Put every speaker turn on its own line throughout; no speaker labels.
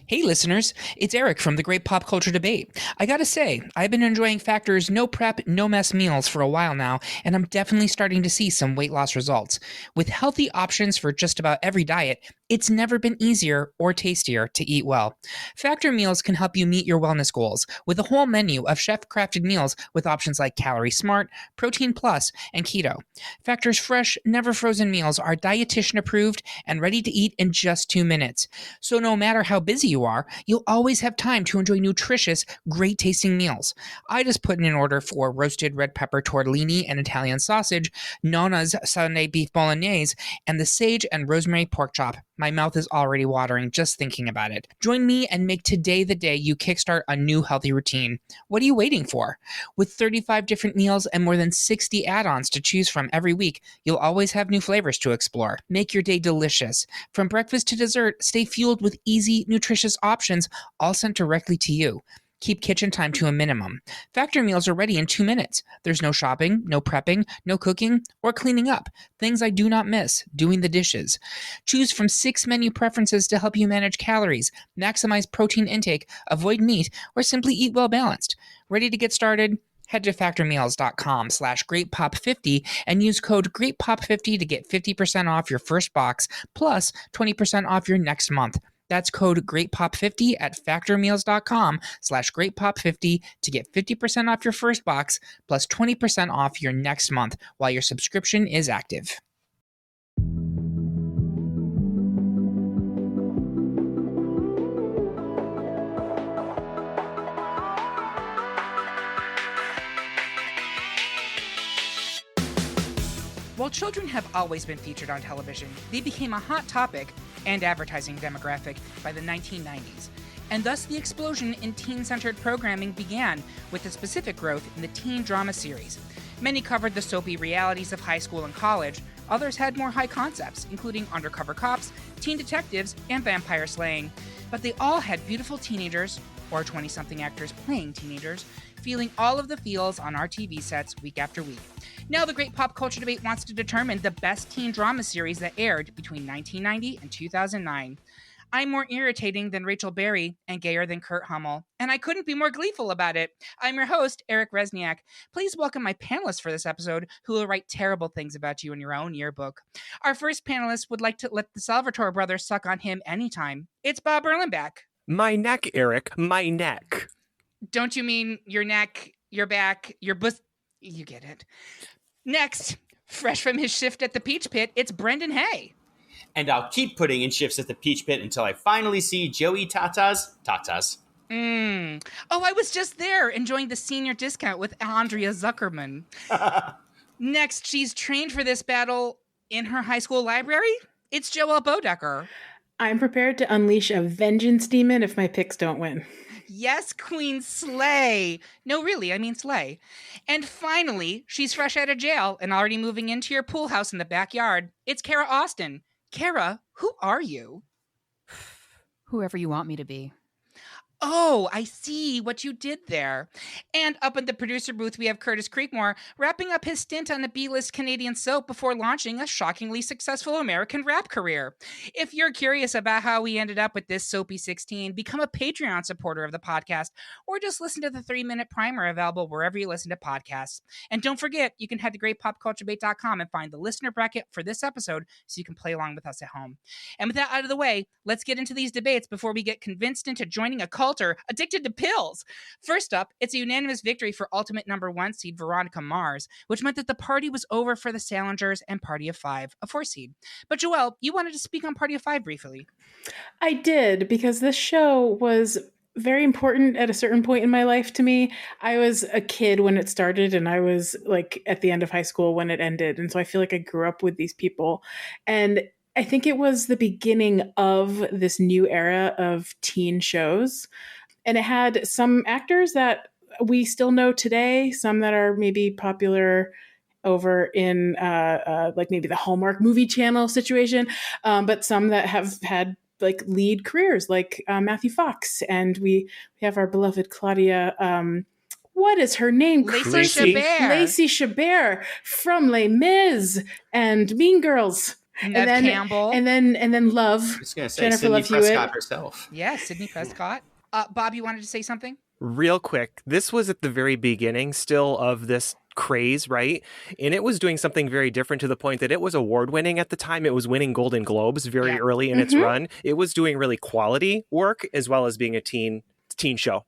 Hey listeners, it's Eric from the Great Pop Culture Debate. I gotta say, I've been enjoying Factor's no prep, no mess meals for a while now, and I'm definitely starting to see some weight loss results. With healthy options for just about every diet, it's never been easier or tastier to eat well. Factor meals can help you meet your wellness goals with a whole menu of chef-crafted meals with options like Calorie Smart, Protein Plus, and Keto. Factor's fresh, never frozen meals are dietitian approved and ready to eat in just 2 minutes. So no matter how busy you are, you'll always have time to enjoy nutritious, great tasting meals. I just put in an order for roasted red pepper tortellini and Italian sausage, Nonna's Sunday beef bolognese, and the sage and rosemary pork chop. My mouth is already watering just thinking about it. Join me and make today the day you kickstart a new healthy routine. What are you waiting for? With 35 different meals and more than 60 add-ons to choose from every week, you'll always have new flavors to explore. Make your day delicious. From breakfast to dessert, stay fueled with easy, nutritious options, all sent directly to you. Keep kitchen time to a minimum. Factor meals are ready in 2 minutes. There's no shopping, no prepping, no cooking, or cleaning up. Things I do not miss, doing the dishes. Choose from 6 menu preferences to help you manage calories, maximize protein intake, avoid meat, or simply eat well balanced. Ready to get started? Head to factormeals.com/greatpop50 and use code GreatPop50 to get 50% off your first box plus 20% off your next month. That's code GreatPop50 at factormeals.com/GreatPop50 to get 50% off your first box plus 20% off your next month while your subscription is active. While children have always been featured on television, they became a hot topic and advertising demographic by the 1990s, and thus the explosion in teen-centered programming began with the specific growth in the teen drama series. Many covered the soapy realities of high school and college, others had more high concepts, including undercover cops, teen detectives, and vampire slaying, but they all had beautiful teenagers, or 20-something actors playing teenagers, feeling all of the feels on our TV sets week after week. Now the Great Pop Culture Debate wants to determine the best teen drama series that aired between 1990 and 2009. I'm more irritating than Rachel Berry and gayer than Kurt Hummel, and I couldn't be more gleeful about it. I'm your host, Eric Resniak. Please welcome my panelists for this episode, who will write terrible things about you in your own yearbook. Our first panelist would like to let the Salvatore brothers suck on him anytime. It's Bob Erlenbach.
My neck, Eric, my neck.
Don't you mean your neck, your back, your bus? You get it. Next, fresh from his shift at the Peach Pit, it's Brendan Hay.
And I'll keep putting in shifts at the Peach Pit until I finally see Joey Tata's.
Oh, I was just there enjoying the senior discount with Andrea Zuckerman. Next, she's trained for this battle in her high school library. It's Joelle Bodecker.
I'm prepared to unleash a vengeance demon if my picks don't win.
Yes, Queen Slay. No, really, I mean Slay. And finally, she's fresh out of jail and already moving into your pool house in the backyard. It's Kara Austin. Kara, who are you?
Whoever you want me to be.
Oh, I see what you did there. And up in the producer booth, we have Curtis Creekmore wrapping up his stint on a B-list Canadian soap before launching a shockingly successful American rap career. If you're curious about how we ended up with this Soapy 16, become a Patreon supporter of the podcast, or just listen to the 3-minute primer available wherever you listen to podcasts. And don't forget, you can head to greatpopculturedebate.com and find the listener bracket for this episode so you can play along with us at home. And with that out of the way, let's get into these debates before we get convinced into joining a cult addicted to pills. First up, it's a unanimous victory for ultimate number 1 seed Veronica Mars, which meant that the party was over for the Salingers and Party of 5, a 4 seed. But Joelle, you wanted to speak on Party of 5 briefly.
I did, because this show was very important at a certain point in my life to me. I was a kid when it started, and I was like at the end of high school when it ended. And so I feel like I grew up with these people. And I think it was the beginning of this new era of teen shows. And it had some actors that we still know today, some that are maybe popular over in like maybe the Hallmark movie channel situation, but some that have had like lead careers like Matthew Fox. And we have our beloved Claudia, what is her name?
Lacey Chabert.
Lacey Chabert from Les Mis and Mean Girls.
Nev
then
Campbell.
and then Love.
I was going to say
Jennifer
Sydney
Love Hewitt.
Prescott herself.
Yeah, Sydney Prescott. Bob, you wanted to say something?
Real quick, this was at the very beginning still of this craze, right? And it was doing something very different to the point that it was award winning at the time. It was winning Golden Globes very early in its run. It was doing really quality work as well as being a teen show.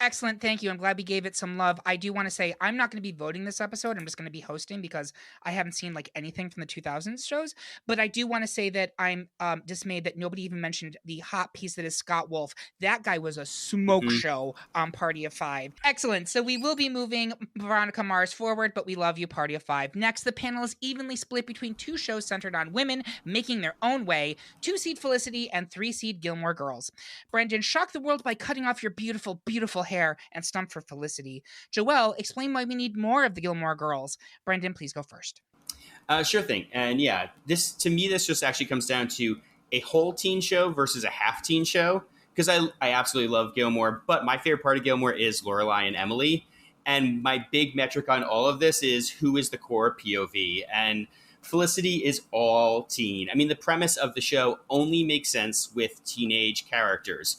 Excellent. Thank you. I'm glad we gave it some love. I do want to say I'm not going to be voting this episode. I'm just going to be hosting because I haven't seen like anything from the 2000s shows. But I do want to say that I'm dismayed that nobody even mentioned the hot piece that is Scott Wolf. That guy was a smoke show on Party of Five. Excellent. So we will be moving Veronica Mars forward, but we love you, Party of Five. Next, the panel is evenly split between two shows centered on women making their own way, 2-seed Felicity and 3-seed Gilmore Girls. Brendan, shock the world by cutting off your beautiful, beautiful hair and stump for Felicity. Joelle, explain why we need more of the Gilmore Girls. Brendan, please go first.
Sure thing. And yeah, this just actually comes down to a whole teen show versus a half teen show. Because I absolutely love Gilmore, but my favorite part of Gilmore is Lorelai and Emily. And my big metric on all of this is who is the core POV. And Felicity is all teen. I mean, the premise of the show only makes sense with teenage characters.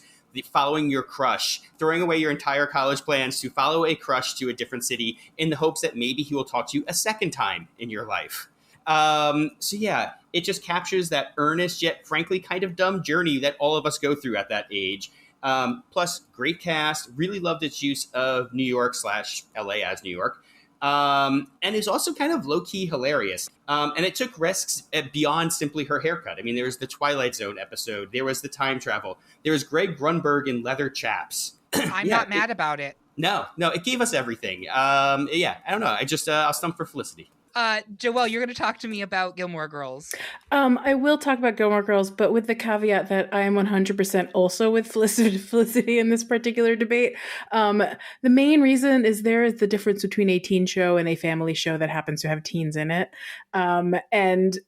Following your crush, throwing away your entire college plans to follow a crush to a different city in the hopes that maybe he will talk to you a second time in your life. So yeah, it just captures that earnest yet frankly kind of dumb journey that all of us go through at that age. Plus, great cast. Really loved its use of New York / LA as New York. And is also kind of low-key hilarious. And it took risks beyond simply her haircut. I mean, there was the Twilight Zone episode. There was the time travel. There was Greg Grunberg in leather chaps.
I'm not mad about it.
No, it gave us everything. Yeah, I don't know. I'll stump for Felicity.
Joelle, you're going to talk to me about Gilmore Girls.
I will talk about Gilmore Girls, but with the caveat that I am 100% also with Felicity in this particular debate. The main reason is there is the difference between a teen show and a family show that happens to have teens in it. And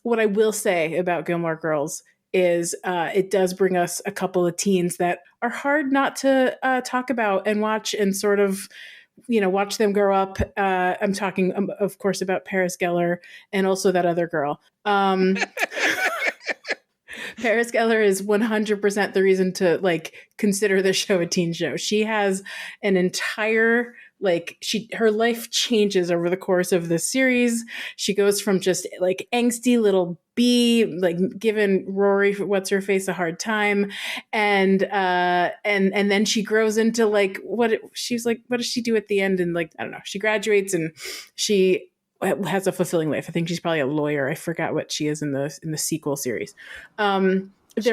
what I will say about Gilmore Girls is it does bring us a couple of teens that are hard not to talk about and watch and sort of watch them grow up. I'm talking, of course, about Paris Geller and also that other girl. Paris Geller is 100% the reason to consider the show a teen show. She has an entire her life changes over the course of the series. She goes from just angsty little bee, giving Rory what's her face a hard time, and then she grows into what does she do at the end? And I don't know. She graduates and she has a fulfilling life. I think she's probably a lawyer. I forgot what she is in the sequel series. There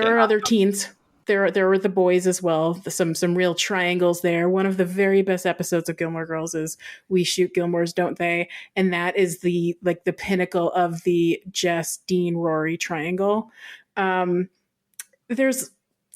are other teens. There were the boys as well. Some real triangles there. One of the very best episodes of Gilmore Girls is We Shoot Gilmores, Don't They? And that is the pinnacle of the Jess, Dean, Rory triangle. There's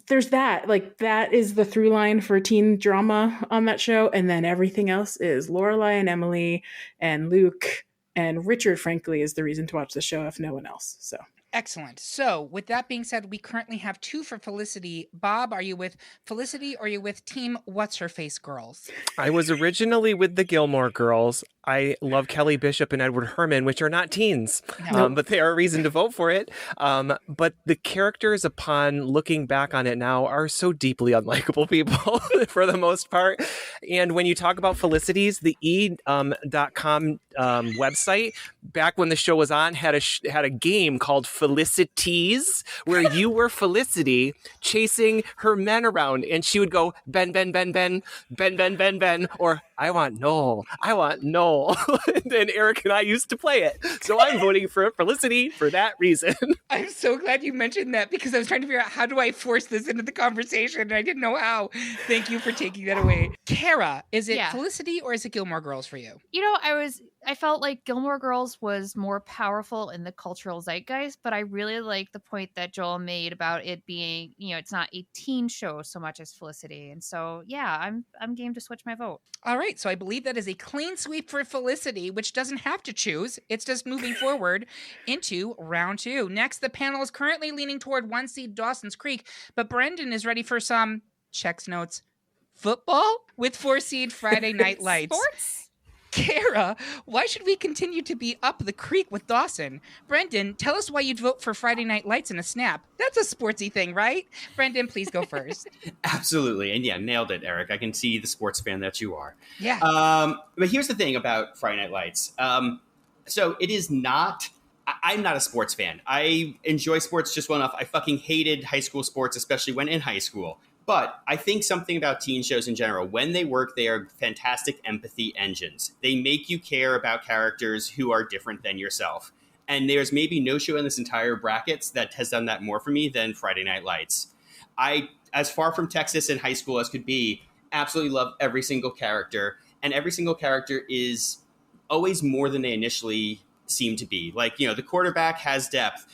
that. That is the through line for teen drama on that show. And then everything else is Lorelai and Emily and Luke and Richard, frankly, is the reason to watch the show if no one else. So.
Excellent. So with that being said, we currently have 2 for Felicity. Bob, are you with Felicity or are you with Team What's-Her-Face Girls?
I was originally with the Gilmore Girls. I love Kelly Bishop and Edward Herrmann, which are not teens, but they are a reason to vote for it. But the characters, upon looking back on it now, are so deeply unlikable people for the most part. And when you talk about Felicities, the E.com website, back when the show was on, had a game called Felicities, where you were Felicity chasing her men around, and she would go, Ben, Ben, Ben, Ben, Ben, Ben, Ben, Ben, or I want Noel. And then Eric and I used to play it. So I'm voting for Felicity for that reason.
I'm so glad you mentioned that because I was trying to figure out how do I force this into the conversation and I didn't know how. Thank you for taking that away. Kara, is it Felicity or is it Gilmore Girls for you?
I felt like Gilmore Girls was more powerful in the cultural zeitgeist, but I really like the point that Joel made about it being, it's not a teen show so much as Felicity. And so, yeah, I'm game to switch my vote.
All right. So I believe that is a clean sweep for Felicity, which doesn't have to choose. It's just moving forward into round 2. Next, the panel is currently leaning toward 1-seed Dawson's Creek, but Brendan is ready for some checks notes football with 4-seed Friday Night Lights.
Sports?
Kara, why should we continue to be up the creek with Dawson? Brendan, tell us why you'd vote for Friday Night Lights in a snap. That's a sportsy thing, right? Brendan, please go first.
Absolutely. And yeah, nailed it, Eric. I can see the sports fan that you are.
Yeah.
But here's the thing about Friday Night Lights. So it is not, I'm not a sports fan. I enjoy sports just well enough. I fucking hated high school sports, especially when in high school. But I think something about teen shows in general, when they work, they are fantastic empathy engines. They make you care about characters who are different than yourself. And there's maybe no show in this entire brackets that has done that more for me than Friday Night Lights. I, as far from Texas in high school as could be, absolutely love every single character. And every single character is always more than they initially seem to be. Like, the quarterback has depth.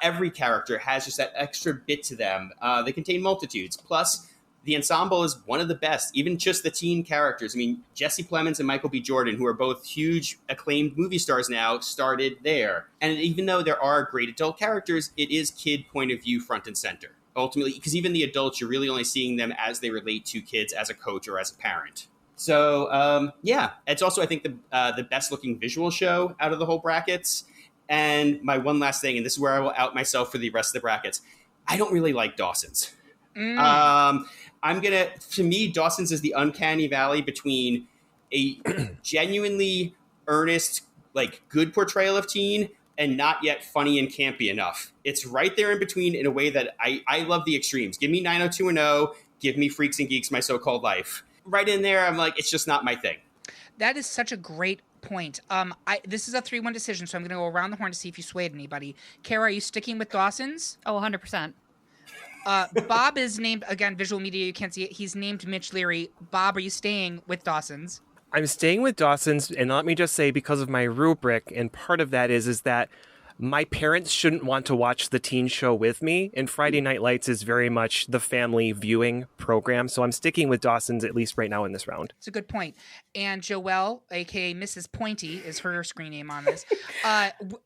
Every character has just that extra bit to them. They contain multitudes. Plus, the ensemble is one of the best, even just the teen characters. I mean, Jesse Plemons and Michael B. Jordan, who are both huge acclaimed movie stars now, started there. And even though there are great adult characters, it is kid point of view front and center. Ultimately, because even the adults, you're really only seeing them as they relate to kids as a coach or as a parent. So, it's also, I think, the best looking visual show out of the whole brackets. And my one last thing, and this is where I will out myself for the rest of the brackets, I don't really like Dawson's. To me, Dawson's is the uncanny valley between a genuinely earnest, good portrayal of teen and not yet funny and campy enough. It's right there in between in a way that I love the extremes. Give me 90210, give me Freaks and Geeks, My So-Called Life. Right in there, I'm like, it's just not my thing.
That is such a great point. This is a 3-1 decision, so I'm going to go around the horn to see if you swayed anybody. Kara, are you sticking with Dawson's?
Oh, 100%.
Bob is named, again, visual media, you can't see it. He's named Mitch Leary. Bob, are you staying with Dawson's?
I'm staying with Dawson's, and let me just say, because of my rubric, and part of that is that my parents shouldn't want to watch the teen show with me, and Friday Night Lights is very much the family viewing program, so I'm sticking with Dawson's, at least right now in this round.
It's a good point. And Joelle, a.k.a. Mrs. Pointy, is her screen name on this.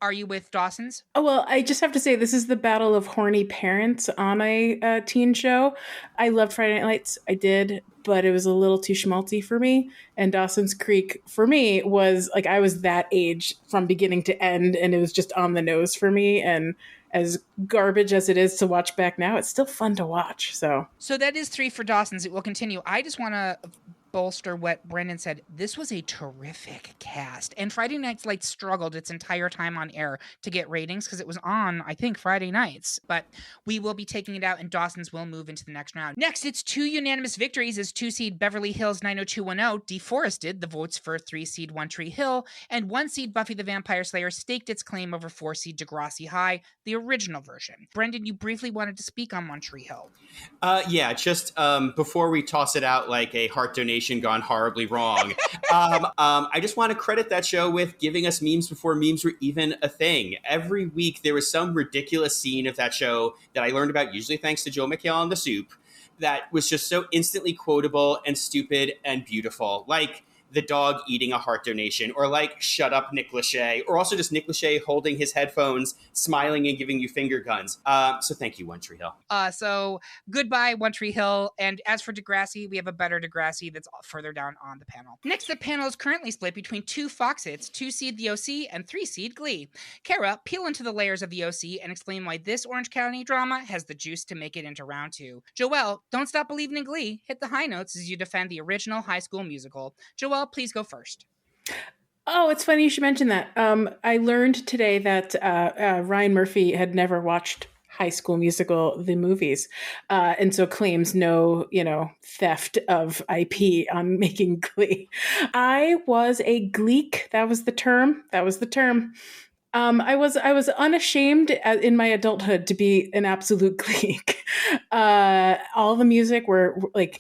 Are you with Dawson's?
Oh, well, I just have to say, this is the battle of horny parents on a teen show. I loved Friday Night Lights. I did, but it was a little too schmaltzy for me. And Dawson's Creek, for me, was I was that age from beginning to end, and it was just on the nose for me. And as garbage as it is to watch back now, it's still fun to watch. So
that is 3 for Dawson's. It will continue. I just want to bolster what Brendan said. This was a terrific cast, and Friday Night Lights struggled its entire time on air to get ratings because it was on, I think, Friday nights. But we will be taking it out, and Dawson's will move into the next round. Next, it's 2 unanimous victories as 2-seed Beverly Hills 90210 deforested the votes for 3-seed One Tree Hill, and 1-seed Buffy the Vampire Slayer staked its claim over 4-seed Degrassi High, the original version. Brendan, you briefly wanted to speak on One Tree Hill.
Just before we toss it out like a heart donation gone horribly wrong, I just want to credit that show with giving us memes before memes were even a thing. Every week there was some ridiculous scene of that show that I learned about, usually thanks to Joe McHale on The Soup, that was just so instantly quotable and stupid and beautiful. Like the dog eating a heart donation, or like shut up Nick Lachey, or also just Nick Lachey holding his headphones, smiling and giving you finger guns. So thank you, One Tree Hill.
So goodbye, One Tree Hill. And as for Degrassi, we have a better Degrassi that's further down on the panel. Next, the panel is currently split between 2 Fox hits, 2-seed The OC and 3-seed Glee. Kara, peel into the layers of The OC and explain why this Orange County drama has the juice to make it into round 2. Joelle, don't stop believing in Glee. Hit the high notes as you defend the original High School Musical. Joelle, please go first.
Oh, it's funny you should mention that. I learned today that Ryan Murphy had never watched High School Musical, the movies, and so claims no, theft of IP on making Glee. I was a gleek. That was the term. I was unashamed in my adulthood to be an absolute gleek. All the music were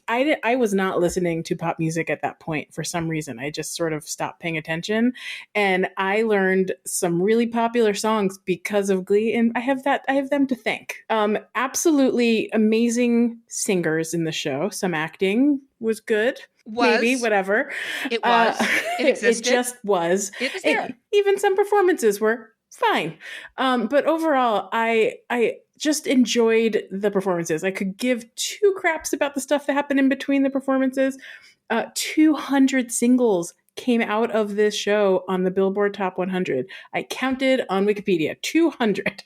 I was not listening to pop music at that point for some reason. I just sort of stopped paying attention, and I learned some really popular songs because of Glee, and I have them to thank. Absolutely amazing singers in the show. Some acting was good. Maybe, whatever.
It was. It existed.
It just was.
It was there.
Even some performances were fine. But overall, I just enjoyed the performances. I could give 2 craps about the stuff that happened in between the performances. 200 singles came out of this show on the Billboard Top 100. I counted on Wikipedia, 200.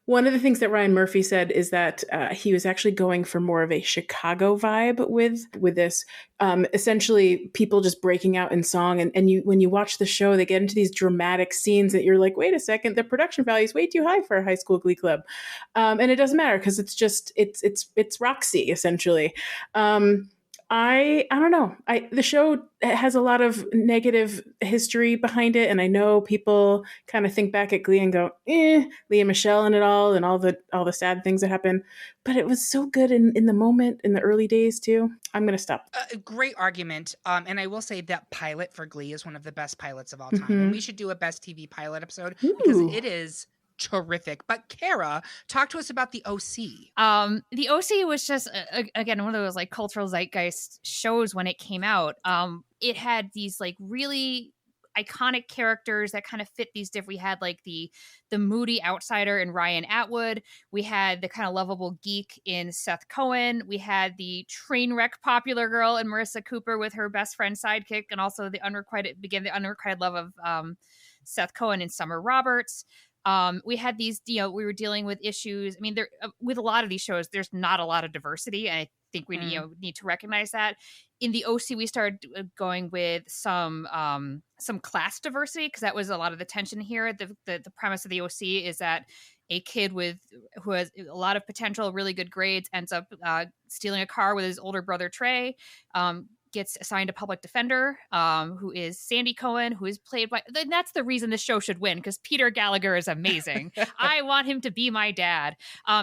One of the things that Ryan Murphy said is that he was actually going for more of a Chicago vibe with this. Essentially, people just breaking out in song, and when you watch the show, they get into these dramatic scenes that you're like, wait a second, the production value is way too high for a high school Glee club, and it doesn't matter because it's Roxy essentially. I don't know. The show has a lot of negative history behind it, and I know people kind of think back at Glee and go, Leah Michelle and it all, and all the sad things that happen. But it was so good in the moment, in the early days too. I'm gonna stop.
A great argument, and I will say that pilot for Glee is one of the best pilots of all time. And we should do a best TV pilot episode because it is terrific. But Kara, talk to us about the OC.
The OC was just again one of those like cultural zeitgeist shows when it came out. It had these like really iconic characters that kind of fit these different. We had like the moody outsider in Ryan Atwood. We had the kind of lovable geek in Seth Cohen. We had the train wreck popular girl in Marissa Cooper with her best friend sidekick, and also the unrequited love of Seth Cohen and Summer Roberts. We had these, we were dealing with issues. I mean, there with a lot of these shows, there's not a lot of diversity, and I think we need to recognize that. In the OC, we started going with some class diversity because that was a lot of the tension here. The premise of the OC is that a kid who has a lot of potential, really good grades, ends up stealing a car with his older brother Trey. Gets assigned a public defender, who is Sandy Cohen, who is played by. That's the reason the show should win, because Peter Gallagher is amazing. I want him to be my dad.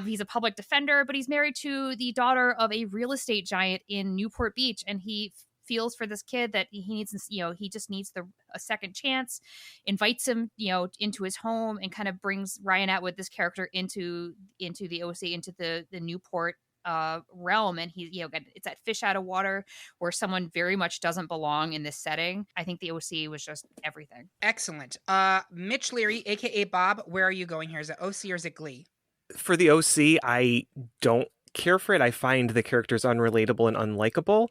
He's a public defender, but he's married to the daughter of a real estate giant in Newport Beach, and he feels for this kid that he needs, he just needs a second chance. Invites him, into his home, and kind of brings Ryan Atwood, this character, into the OC, into the Newport realm, and he it's that fish out of water where someone very much doesn't belong in this setting. I think the OC was just everything.
Excellent. Mitch Leary, aka Bob, where are you going here? Is it OC or is it Glee?
For the OC, I don't care for it. I find the characters unrelatable and unlikable.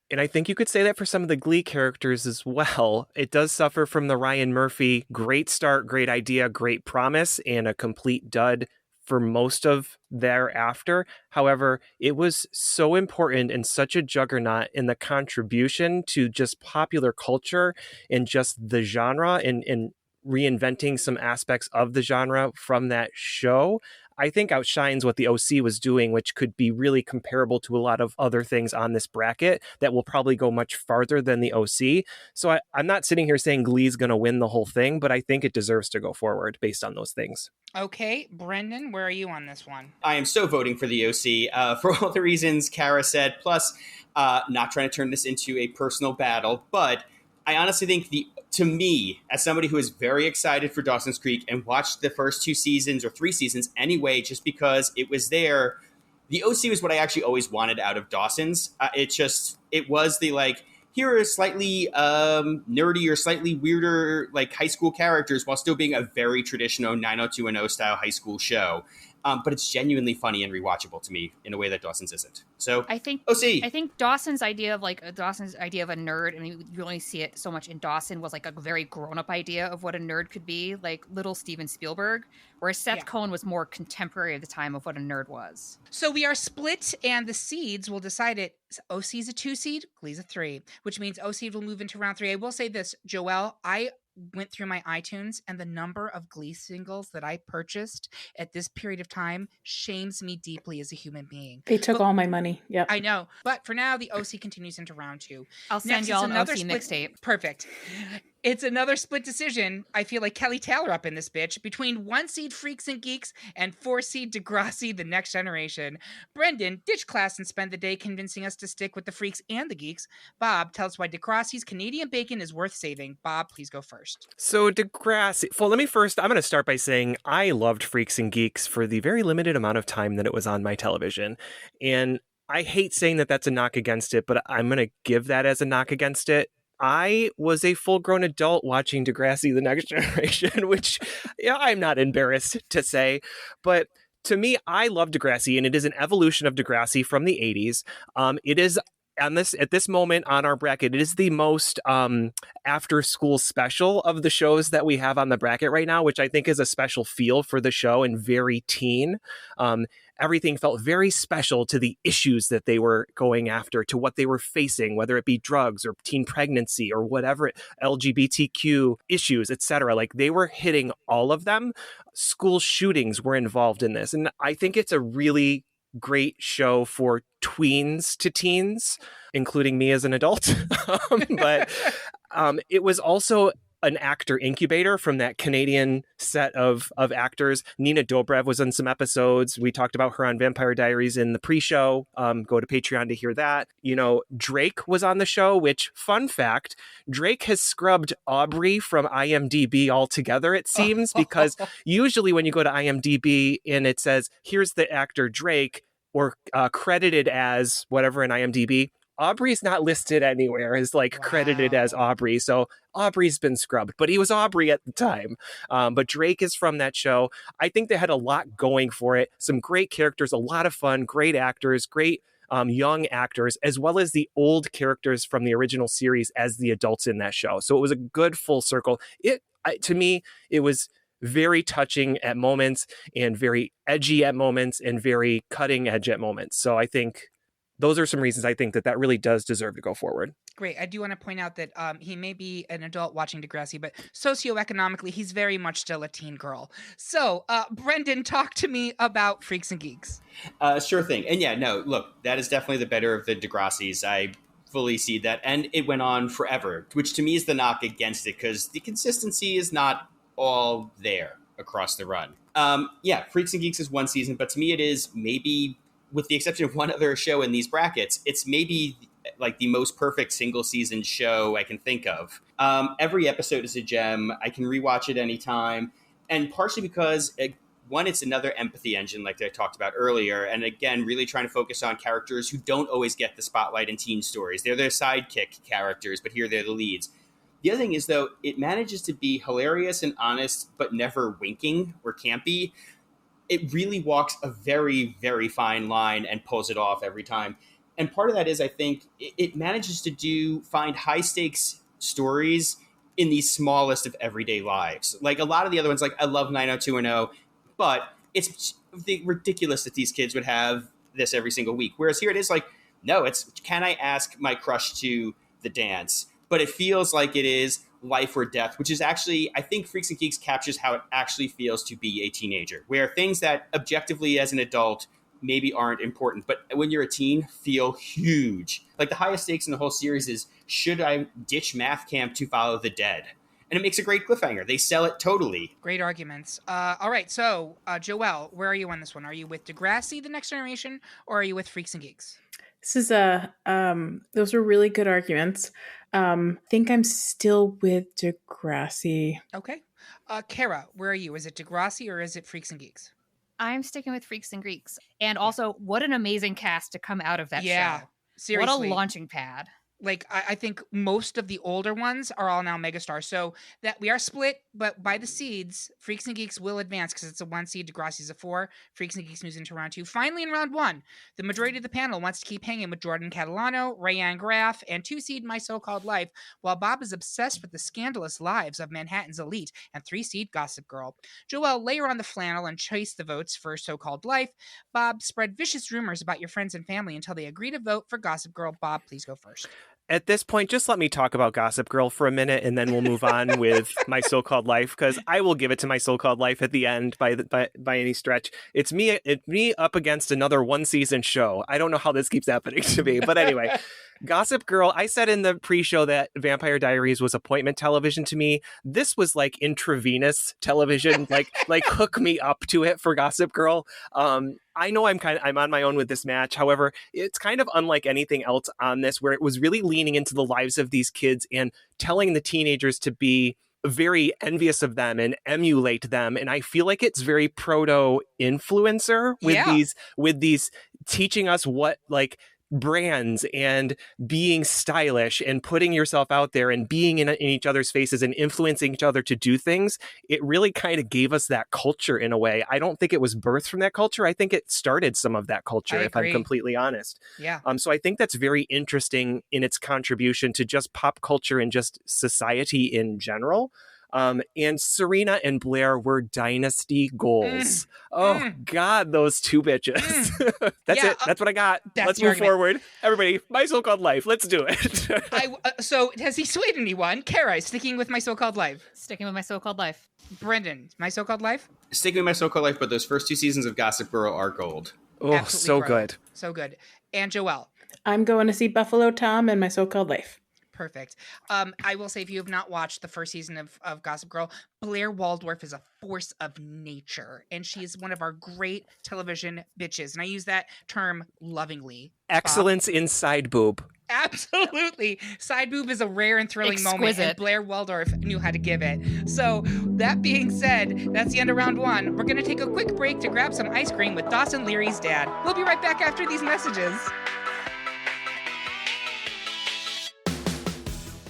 And I think you could say that for some of the Glee characters as well. It does suffer from the Ryan Murphy great start, great idea, great promise, and a complete dud for most of thereafter. However, it was so important and such a juggernaut in the contribution to just popular culture and just the genre and reinventing some aspects of the genre from that show, I think outshines what the OC was doing, which could be really comparable to a lot of other things on this bracket that will probably go much farther than the OC. So I'm not sitting here saying Glee's going to win the whole thing, but I think it deserves to go forward based on those things.
Okay, Brendan, where are you on this one?
I am so voting for the OC for all the reasons Kara said, plus not trying to turn this into a personal battle, but I honestly think to me, as somebody who is very excited for Dawson's Creek and watched the first 2 seasons or 3 seasons anyway, just because it was there, the OC was what I actually always wanted out of Dawson's. It was the like, here are slightly nerdy or slightly weirder like high school characters while still being a very traditional 90210 style high school show. But it's genuinely funny and rewatchable to me in a way that Dawson's isn't. So
I think
OC.
I think Dawson's idea of a nerd, I mean, you only see it so much in Dawson, was like a very grown-up idea of what a nerd could be, like little Steven Spielberg, whereas Seth Cohen was more contemporary at the time of what a nerd was.
So we are split, and the seeds will decide it. OC's a 2 seed, Glee's a 3, which means OC will move into round 3. I will say this, Joelle, I went through my iTunes, and the number of Glee singles that I purchased at this period of time shames me deeply as a human being.
They took all my money. Yep.
I know. But for now, the OC continues into round 2.
I'll send y'all an OC mixtape.
Perfect. It's another split decision. I feel like Kelly Taylor up in this bitch between 1 seed Freaks and Geeks and 4 seed Degrassi, The Next Generation. Brendan, ditch class and spend the day convincing us to stick with the Freaks and the Geeks. Bob, tell us why Degrassi's Canadian bacon is worth saving. Bob, please go first.
So Degrassi, well, I'm going to start by saying I loved Freaks and Geeks for the very limited amount of time that it was on my television. And I hate saying that that's a knock against it, but I'm going to give that as a knock against it. I was a full-grown adult watching Degrassi, The Next Generation, which I'm not embarrassed to say. But to me, I love Degrassi, and it is an evolution of Degrassi from the 80s. It is at this moment on our bracket, it is the most after school special of the shows that we have on the bracket right now, which I think is a special feel for the show and very teen. Everything felt very special to the issues that they were going after, to what they were facing, whether it be drugs or teen pregnancy or whatever, LGBTQ issues, etc. Like, they were hitting all of them. School shootings were involved in this. And I think it's a really great show for tweens to teens, including me as an adult. But it was also an actor incubator from that Canadian set of actors. Nina Dobrev was on some episodes. We talked about her on Vampire Diaries in the pre-show. Go to Patreon to hear that. You know, Drake was on the show, which, fun fact, Drake has scrubbed Aubrey from IMDb altogether, it seems, because usually when you go to IMDb and it says, here's the actor Drake, or credited as whatever in IMDb, Aubrey's not listed anywhere as credited as Aubrey. So Aubrey's been scrubbed, but he was Aubrey at the time. But Drake is from that show. I think they had a lot going for it. Some great characters, a lot of fun, great actors, great young actors, as well as the old characters from the original series as the adults in that show. So it was a good full circle. To me, it was very touching at moments and very edgy at moments and very cutting edge at moments. So I think those are some reasons I think that really does deserve to go forward.
Great. I do want to point out that he may be an adult watching Degrassi, but socioeconomically, he's very much still a teen girl. So, Brendan, talk to me about Freaks and Geeks.
Sure thing. And yeah, no, look, that is definitely the better of the Degrassis. I fully see that. And it went on forever, which to me is the knock against it, because the consistency is not all there across the run. Yeah, Freaks and Geeks is one season, but to me it is maybe, with the exception of one other show in these brackets, it's maybe like the most perfect single season show I can think of. Every episode is a gem. I can rewatch it anytime. And partially because, one, it's another empathy engine like I talked about earlier. And again, really trying to focus on characters who don't always get the spotlight in teen stories. They're their sidekick characters, but here they're the leads. The other thing is, though, it manages to be hilarious and honest, but never winking or campy. It really walks a very, very fine line and pulls it off every time. And part of that is, I think, it manages to find high-stakes stories in the smallest of everyday lives. Like a lot of the other ones, like I love 90210, but it's ridiculous that these kids would have this every single week. Whereas here it is like, no, it's, can I ask my crush to the dance? But it feels like it is life or death, which is actually, I think Freaks and Geeks captures how it actually feels to be a teenager, where things that objectively as an adult maybe aren't important, but when you're a teen feel huge. Like the highest stakes in the whole series is, should I ditch math camp to follow the dead? And it makes a great cliffhanger. They sell it totally.
Great arguments. All right, so Joelle, where are you on this one? Are you with Degrassi, The Next Generation, or are you with Freaks and Geeks?
This is those are really good arguments. Think I'm still with Degrassi.
Okay. Kara, where are you? Is it Degrassi or is it Freaks and Geeks?
I'm sticking with Freaks and Geeks. And also, what an amazing cast to come out of that show.
Seriously.
What a launching pad.
Like, I think most of the older ones are all now megastars. So that we are split, but by the seeds, Freaks and Geeks will advance because it's a 1 seed, Degrassi's a 4. Freaks and Geeks moves into round 2. Finally, in round 1, the majority of the panel wants to keep hanging with Jordan Catalano, Rayanne Graff, and 2 seed My So-Called Life, while Bob is obsessed with the scandalous lives of Manhattan's elite and 3 seed Gossip Girl. Joelle, layer on the flannel and chase the votes for So-Called Life. Bob, spread vicious rumors about your friends and family until they agree to vote for Gossip Girl. Bob, please go first.
At this point, just let me talk about Gossip Girl for a minute, and then we'll move on with My So-Called Life, because I will give it to My So-Called Life at the end by any stretch. It's me up against another 1 season show. I don't know how this keeps happening to me, but anyway. Gossip Girl, I said in the pre-show that Vampire Diaries was appointment television to me. This was like intravenous television, like hook me up to it for Gossip Girl. I know I'm on my own with this match. However, it's kind of unlike anything else on this, where it was really leaning into the lives of these kids and telling the teenagers to be very envious of them and emulate them. And I feel like it's very proto influencer with these teaching us what like brands and being stylish and putting yourself out there and being in each other's faces and influencing each other to do things, it really kind of gave us that culture in a way. I don't think it was birthed from that culture. I think it started some of that culture, if I'm completely honest.
Yeah.
So I think that's very interesting in its contribution to just pop culture and just society in general. And Serena and Blair were dynasty goals. God, those two bitches. That's it. That's what I got. Let's move forward. Everybody, My So-Called Life. Let's do it.
So has he swayed anyone? Kara, sticking with My So-Called Life.
Sticking with My So-Called Life.
Brendan, My So-Called Life.
Sticking with My So-Called Life, but those first 2 seasons of Gossip Girl are gold.
Oh, absolutely so good.
So good. And Joelle.
I'm going to see Buffalo Tom and My So-Called Life.
Perfect. I will say, if you have not watched the first season of Gossip Girl, Blair Waldorf is a force of nature, and she is one of our great television bitches. And I use that term lovingly.
Excellence in side boob.
Absolutely. Side boob is a rare and thrilling moment, and Blair Waldorf knew how to give it. So that being said, that's the end of round 1. We're going to take a quick break to grab some ice cream with Dawson Leary's dad. We'll be right back after these messages.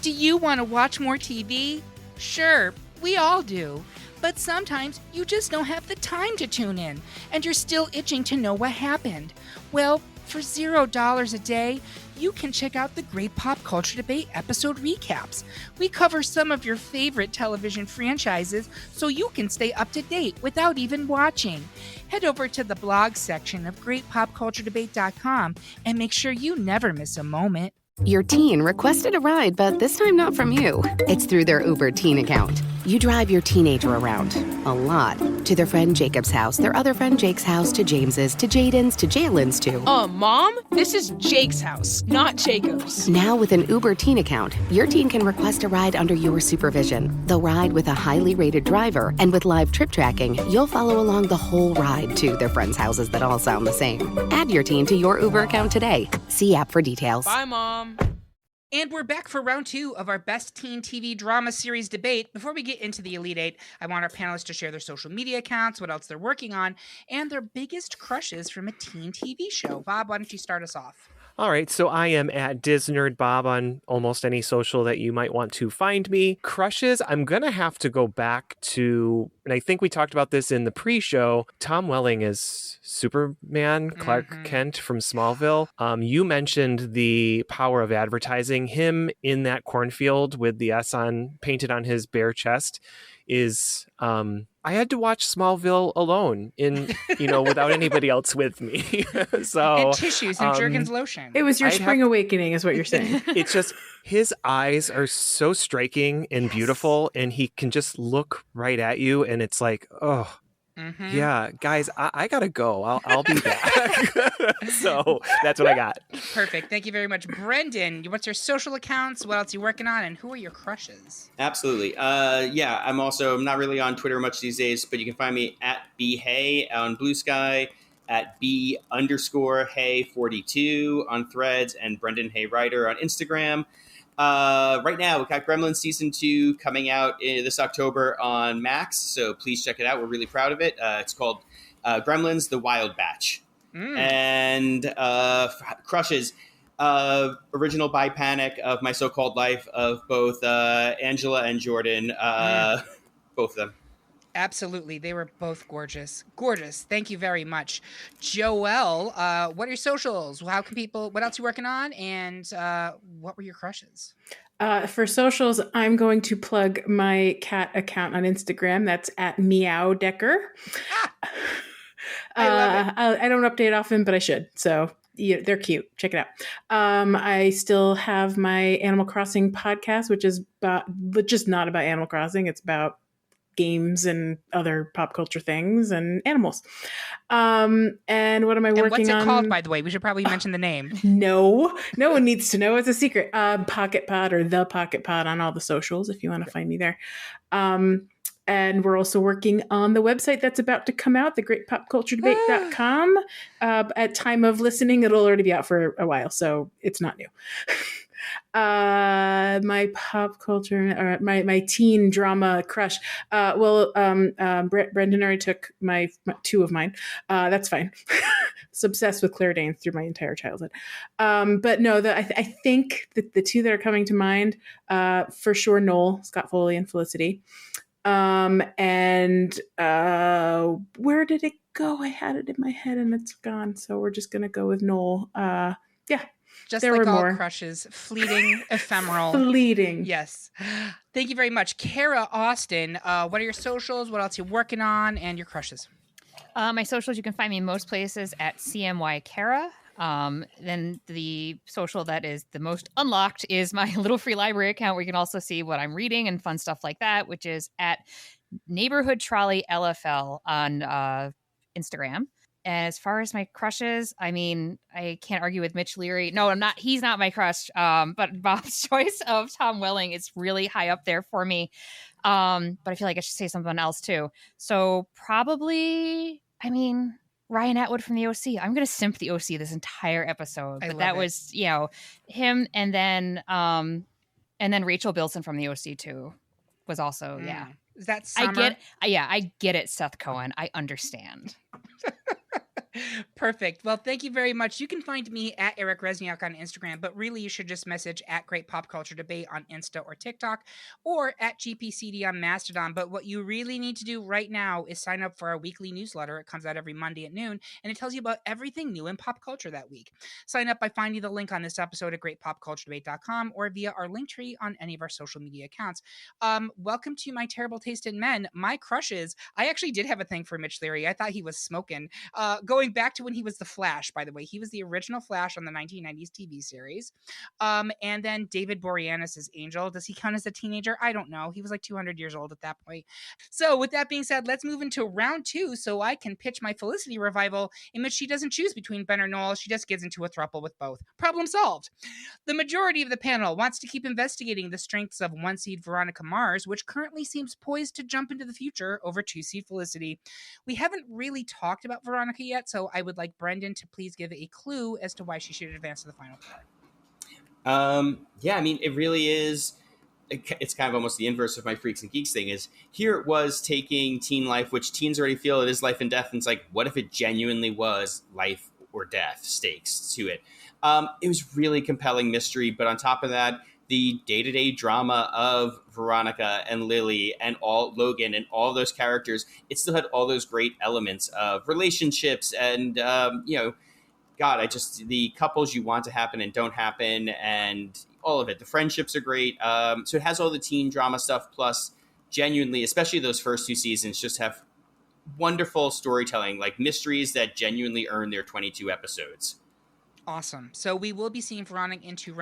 Do you want to watch more TV? Sure, we all do. But sometimes you just don't have the time to tune in, and you're still itching to know what happened. Well, for $0 a day, you can check out the Great Pop Culture Debate episode recaps. We cover some of your favorite television franchises so you can stay up to date without even watching. Head over to the blog section of greatpopculturedebate.com and make sure you never miss a moment.
Your teen requested a ride, but this time not from you. It's through their Uber teen account. You drive your teenager around, a lot, to their friend Jacob's house, their other friend Jake's house, to James's, to Jaden's, to Jalen's, to...
Mom? This is Jake's house, not Jacob's.
Now with an Uber teen account, your teen can request a ride under your supervision. They'll ride with a highly rated driver, and with live trip tracking, you'll follow along the whole ride to their friends' houses that all sound the same. Add your teen to your Uber account today. See app for details.
Bye, Mom.
And we're back for round 2 of our Best Teen TV Drama Series debate. Before we get into the Elite 8, I want our panelists to share their social media accounts, what else they're working on, and their biggest crushes from a teen TV show. Bob, why don't you start us off?
All right, so I am at DisNerdBob on almost any social that you might want to find me. Crushes, I'm going to have to go back to, and I think we talked about this in the pre-show, Tom Welling is Superman, Clark Kent from Smallville. You mentioned the power of advertising. Him in that cornfield with the S on painted on his bare chest is... I had to watch Smallville alone without anybody else with me. So
and tissues and Jergens lotion.
It was your spring awakening is what you're saying.
It's just his eyes are so striking and beautiful, and he can just look right at you, and it's like, oh, yeah, guys, I gotta go. I'll be back. So that's what I got.
Perfect. Thank you very much. Brendan, what's your social accounts? What else are you working on? And who are your crushes?
Absolutely. Yeah, I'm not really on Twitter much these days, but you can find me at bhay on Blue Sky, at b_hay42 on Threads, and Brendan Hay Writer on Instagram. Right now, we've got Gremlins Season 2 coming out this October on Max, so please check it out. We're really proud of it. It's called Gremlins: The Wild Batch. And crushes, original bi Panic of My So-Called Life of both Angela and Jordan, both of them.
Absolutely. They were both gorgeous. Gorgeous. Thank you very much. Joelle, what are your socials? How can people, what else are you working on? And what were your crushes?
For socials, I'm going to plug my cat account on Instagram. That's at meowdecker.
I love it.
I don't update often, but I should. So yeah, they're cute. Check it out. I still have my Animal Crossing podcast, which is just not about Animal Crossing. It's about games and other pop culture things and animals. And what am I working on?
What's it called, by the way? We should probably mention the name.
No one needs to know. It's a secret. Pocket Pod or The Pocket Pod on all the socials if you want to find me there. And we're also working on the website that's about to come out, thegreatpopculturedebate.com. At time of listening, it'll already be out for a while, so it's not new. My pop culture, or my teen drama crush. Brendan already took my two of mine. That's fine. was obsessed with Claire Danes through my entire childhood. But no, I think that the two that are coming to mind, for sure, Noel, Scott Foley, and Felicity. And where did it go? I had it in my head and it's gone. So we're just gonna go with Noel. Yeah.
Just
there
like
were
all
more.
crushes, fleeting, ephemeral.
Fleeting.
Yes. Thank you very much. Kara Austin, what are your socials? What else are you working on? And your crushes?
My socials, you can find me in most places at CMY Kara. Then the social that is the most unlocked is my little free library account where you can also see what I'm reading and fun stuff like that, which is at Neighborhood Trolley LFL on Instagram. And as far as my crushes, I mean, I can't argue with Mitch Leary. No, I'm not. He's not my crush. But Bob's choice of Tom Welling is really high up there for me. But I feel like I should say something else too. So probably, I mean, Ryan Atwood from the OC. I'm going to simp the OC this entire episode. But that was, you know, him. And then Rachel Bilson from the OC too was also, yeah.
Is that Summer?
I get it, Seth Cohen. I understand.
Perfect. Well, thank you very much. You can find me at Eric Resniak on Instagram, but really you should just message at Great Pop Culture Debate on Insta or TikTok, or at GPCD on Mastodon. But what you really need to do right now is sign up for our weekly newsletter. It comes out every Monday at noon, and it tells you about everything new in pop culture that week. Sign up by finding the link on this episode at greatpopculturedebate.com or via our link tree on any of our social media accounts. Welcome to My Terrible Taste in Men. My crushes. I actually did have a thing for Mitch Leary. I thought he was smoking. Going back to when he was the Flash, by the way. He was the original Flash on the 1990s TV series. And then David Boreanaz as Angel. Does he count as a teenager? I don't know. He was like 200 years old at that point. So with that being said, let's move into round 2 so I can pitch my Felicity revival in which she doesn't choose between Ben or Noel. She just gets into a throuple with both. Problem solved. The majority of the panel wants to keep investigating the strengths of 1-seed Veronica Mars, which currently seems poised to jump into the future over 2-seed Felicity. We haven't really talked about Veronica yet, so I would like Brendan to please give a clue as to why she should advance to the final 4.
Yeah, I mean, it really is. It's kind of almost the inverse of my Freaks and Geeks thing. Is here it was taking teen life, which teens already feel it is life and death, and it's like, what if it genuinely was life or death stakes to it? It was really compelling mystery, but on top of that, the day-to-day drama of Veronica and Lily and all Logan and all those characters, it still had all those great elements of relationships and, the couples you want to happen and don't happen and all of it. The friendships are great. So it has all the teen drama stuff, plus genuinely, especially those first 2 seasons, just have wonderful storytelling, like mysteries that genuinely earn their 22 episodes.
Awesome. So we will be seeing Veronica into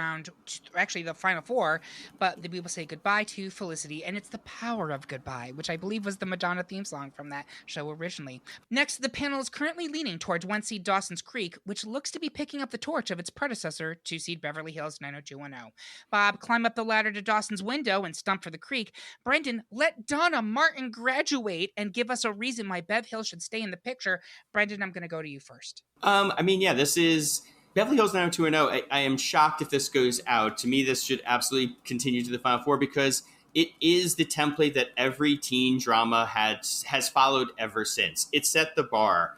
actually the final 4, but we will say goodbye to Felicity, and it's the power of goodbye, which I believe was the Madonna theme song from that show originally. Next, the panel is currently leaning towards 1-seed Dawson's Creek, which looks to be picking up the torch of its predecessor, 2-seed Beverly Hills 90210. Bob, climb up the ladder to Dawson's window and stump for the Creek. Brendan, let Donna Martin graduate and give us a reason why Bev Hill should stay in the picture. Brendan, I'm going to go to you first.
This is Beverly Hills 90210. I am shocked if this goes out. To me, this should absolutely continue to the final 4 because it is the template that every teen drama has followed ever since. It set the bar.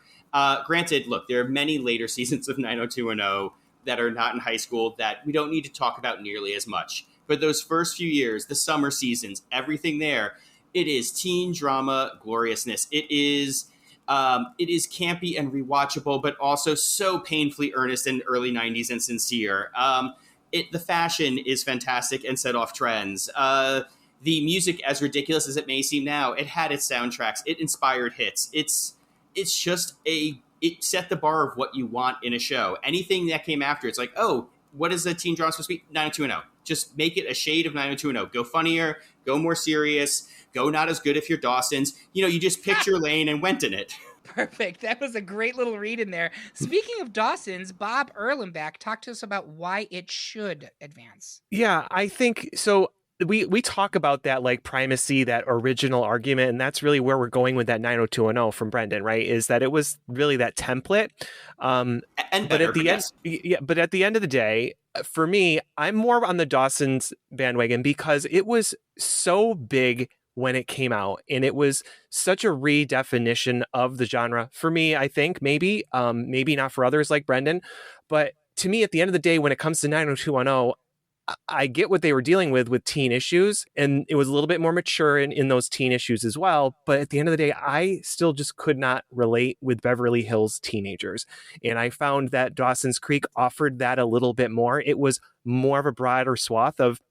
Granted, look, there are many later seasons of 90210 that are not in high school that we don't need to talk about nearly as much. But those first few years, the summer seasons, everything there, it is teen drama gloriousness. It is campy and rewatchable, but also so painfully earnest in early 90s and sincere. The fashion is fantastic and set off trends. The music, as ridiculous as it may seem now, it had its soundtracks. It inspired hits. It's just it set the bar of what you want in a show. Anything that came after, it's like, oh, what is a teen drama supposed to be? 90210. Just make it a shade of 90210. Go funnier, go more serious, go not as good if you're Dawson's. You just picked your lane and went in it.
Perfect. That was a great little read in there. Speaking of Dawson's, Bob Erlenbach, talk to us about why it should advance.
Yeah, I think so. We talk about that like primacy, that original argument, and that's really where we're going with that 90210 from Brendan, right? Is that it was really that template. But at the end of the day, for me, I'm more on the Dawson's bandwagon because it was so big when it came out, and it was such a redefinition of the genre for me. I think maybe not for others like Brendan, but to me, at the end of the day, when it comes to 90210, I get what they were dealing with teen issues, and it was a little bit more mature in those teen issues as well. But at the end of the day, I still just could not relate with Beverly Hills teenagers. And I found that Dawson's Creek offered that a little bit more. It was more of a broader swath of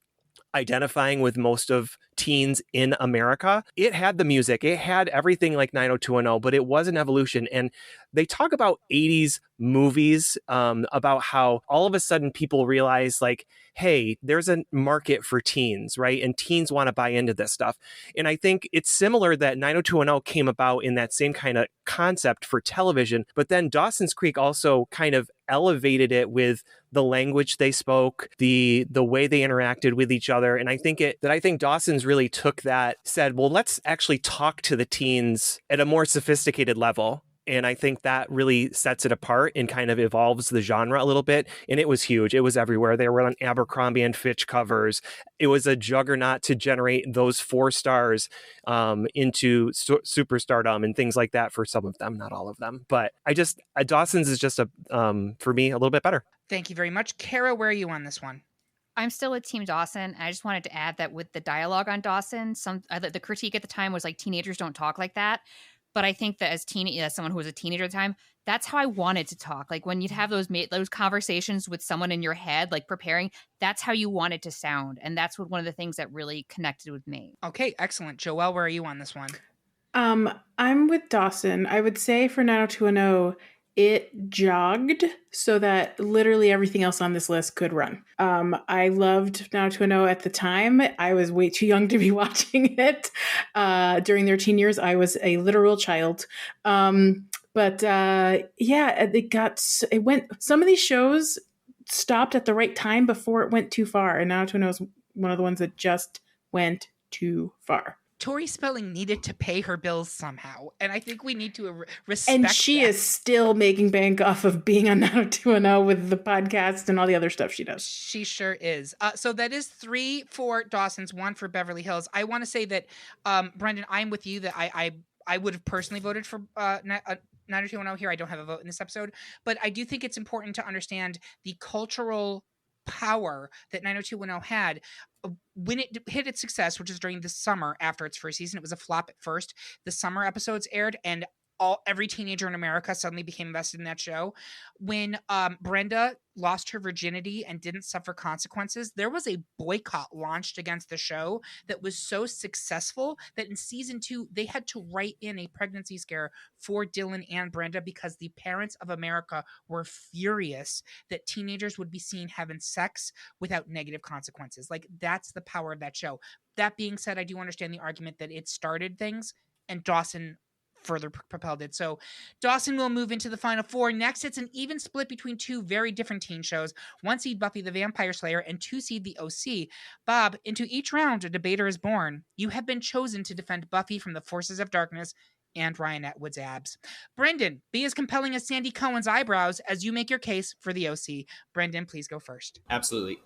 identifying with most of teens in America. It had the music, it had everything like 90210, but it was an evolution. And they talk about 80s movies, about how all of a sudden people realize like, hey, there's a market for teens, right? And teens want to buy into this stuff. And I think it's similar that 90210 came about in that same kind of concept for television, but then Dawson's Creek also kind of elevated it with the language they spoke, the way they interacted with each other. And I think Dawson's really took that, said, well, let's actually talk to the teens at a more sophisticated level. And I think that really sets it apart and kind of evolves the genre a little bit. And it was huge. It was everywhere. They were on Abercrombie and Fitch covers. It was a juggernaut to generate those 4 stars into superstardom and things like that for some of them, not all of them. But Dawson's is just for me, a little bit better.
Thank you very much. Kara, where are you on this one?
I'm still with Team Dawson. I just wanted to add that with the dialogue on Dawson, the critique at the time was like, teenagers don't talk like that. But I think that as someone who was a teenager at the time, that's how I wanted to talk. Like when you'd have those conversations with someone in your head, like preparing, that's how you wanted to sound. And that's one of the things that really connected with me.
Okay, excellent. Joelle, where are you on this one?
I'm with Dawson. I would say for 90210, it jogged so that literally everything else on this list could run. I loved 90210 at the time. I was way too young to be watching it. During their teen years, I was a literal child. But it went, some of these shows stopped at the right time before it went too far. And 90210 was one of the ones that just went too far.
Tori Spelling needed to pay her bills somehow, and I think we need to respect
And she is still making bank off of being on 90210 with the podcast and all the other stuff she does.
She sure is. So that is 3 for Dawson's, 1 for Beverly Hills. I want to say that, Brendan, I'm with you that I would have personally voted for 90210 here. I don't have a vote in this episode, but I do think it's important to understand the cultural power that 90210 had when it hit its success, which is during the summer after its first season. It was a flop at first. The summer episodes aired, and every teenager in America suddenly became invested in that show. When Brenda lost her virginity and didn't suffer consequences, there was a boycott launched against the show that was so successful that in season 2, they had to write in a pregnancy scare for Dylan and Brenda because the parents of America were furious that teenagers would be seen having sex without negative consequences. Like, that's the power of that show. That being said, I do understand the argument that it started things, and Dawson further propelled it. So Dawson will move into the final 4. Next, it's an even split between 2 very different teen shows. 1 seed Buffy the Vampire Slayer and 2 seed The OC. Bob, into each round, a debater is born. You have been chosen to defend Buffy from the forces of darkness and Ryan Atwood's abs. Brendan, be as compelling as Sandy Cohen's eyebrows as you make your case for The OC. Brendan, please go first.
Absolutely.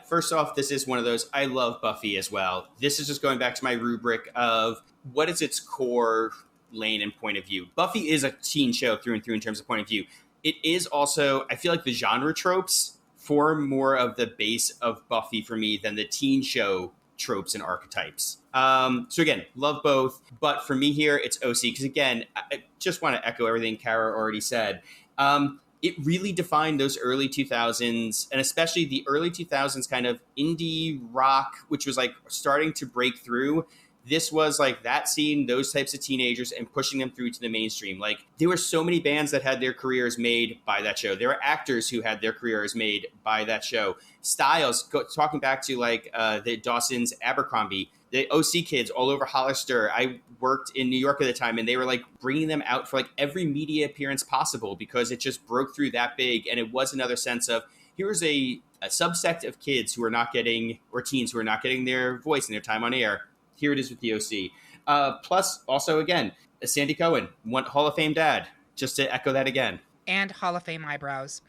First off, this is one of those, I love Buffy as well. This is just going back to my rubric of what is its core lane and point of view. Buffy is a teen show through and through in terms of point of view. It is also, I feel like the genre tropes form more of the base of Buffy for me than the teen show tropes and archetypes. So again, love both, but for me here, it's OC, because again, I just want to echo everything Kara already said. It really defined those early 2000s, and especially the early 2000s kind of indie rock, which was like starting to break through. This was like that scene, those types of teenagers, and pushing them through to the mainstream. Like, there were so many bands that had their careers made by that show. There were actors who had their careers made by that show. Styles, talking back to like the Dawson's Abercrombie, the OC kids all over Hollister. I worked in New York at the time, and they were like bringing them out for like every media appearance possible because it just broke through that big. And it was another sense of, here's a subsect of kids who are not getting, or teens who are not getting their voice and their time on air. Here it is with the OC. Plus, also, again, Sandy Cohen, Hall of Fame dad, just to echo that again.
And Hall of Fame eyebrows.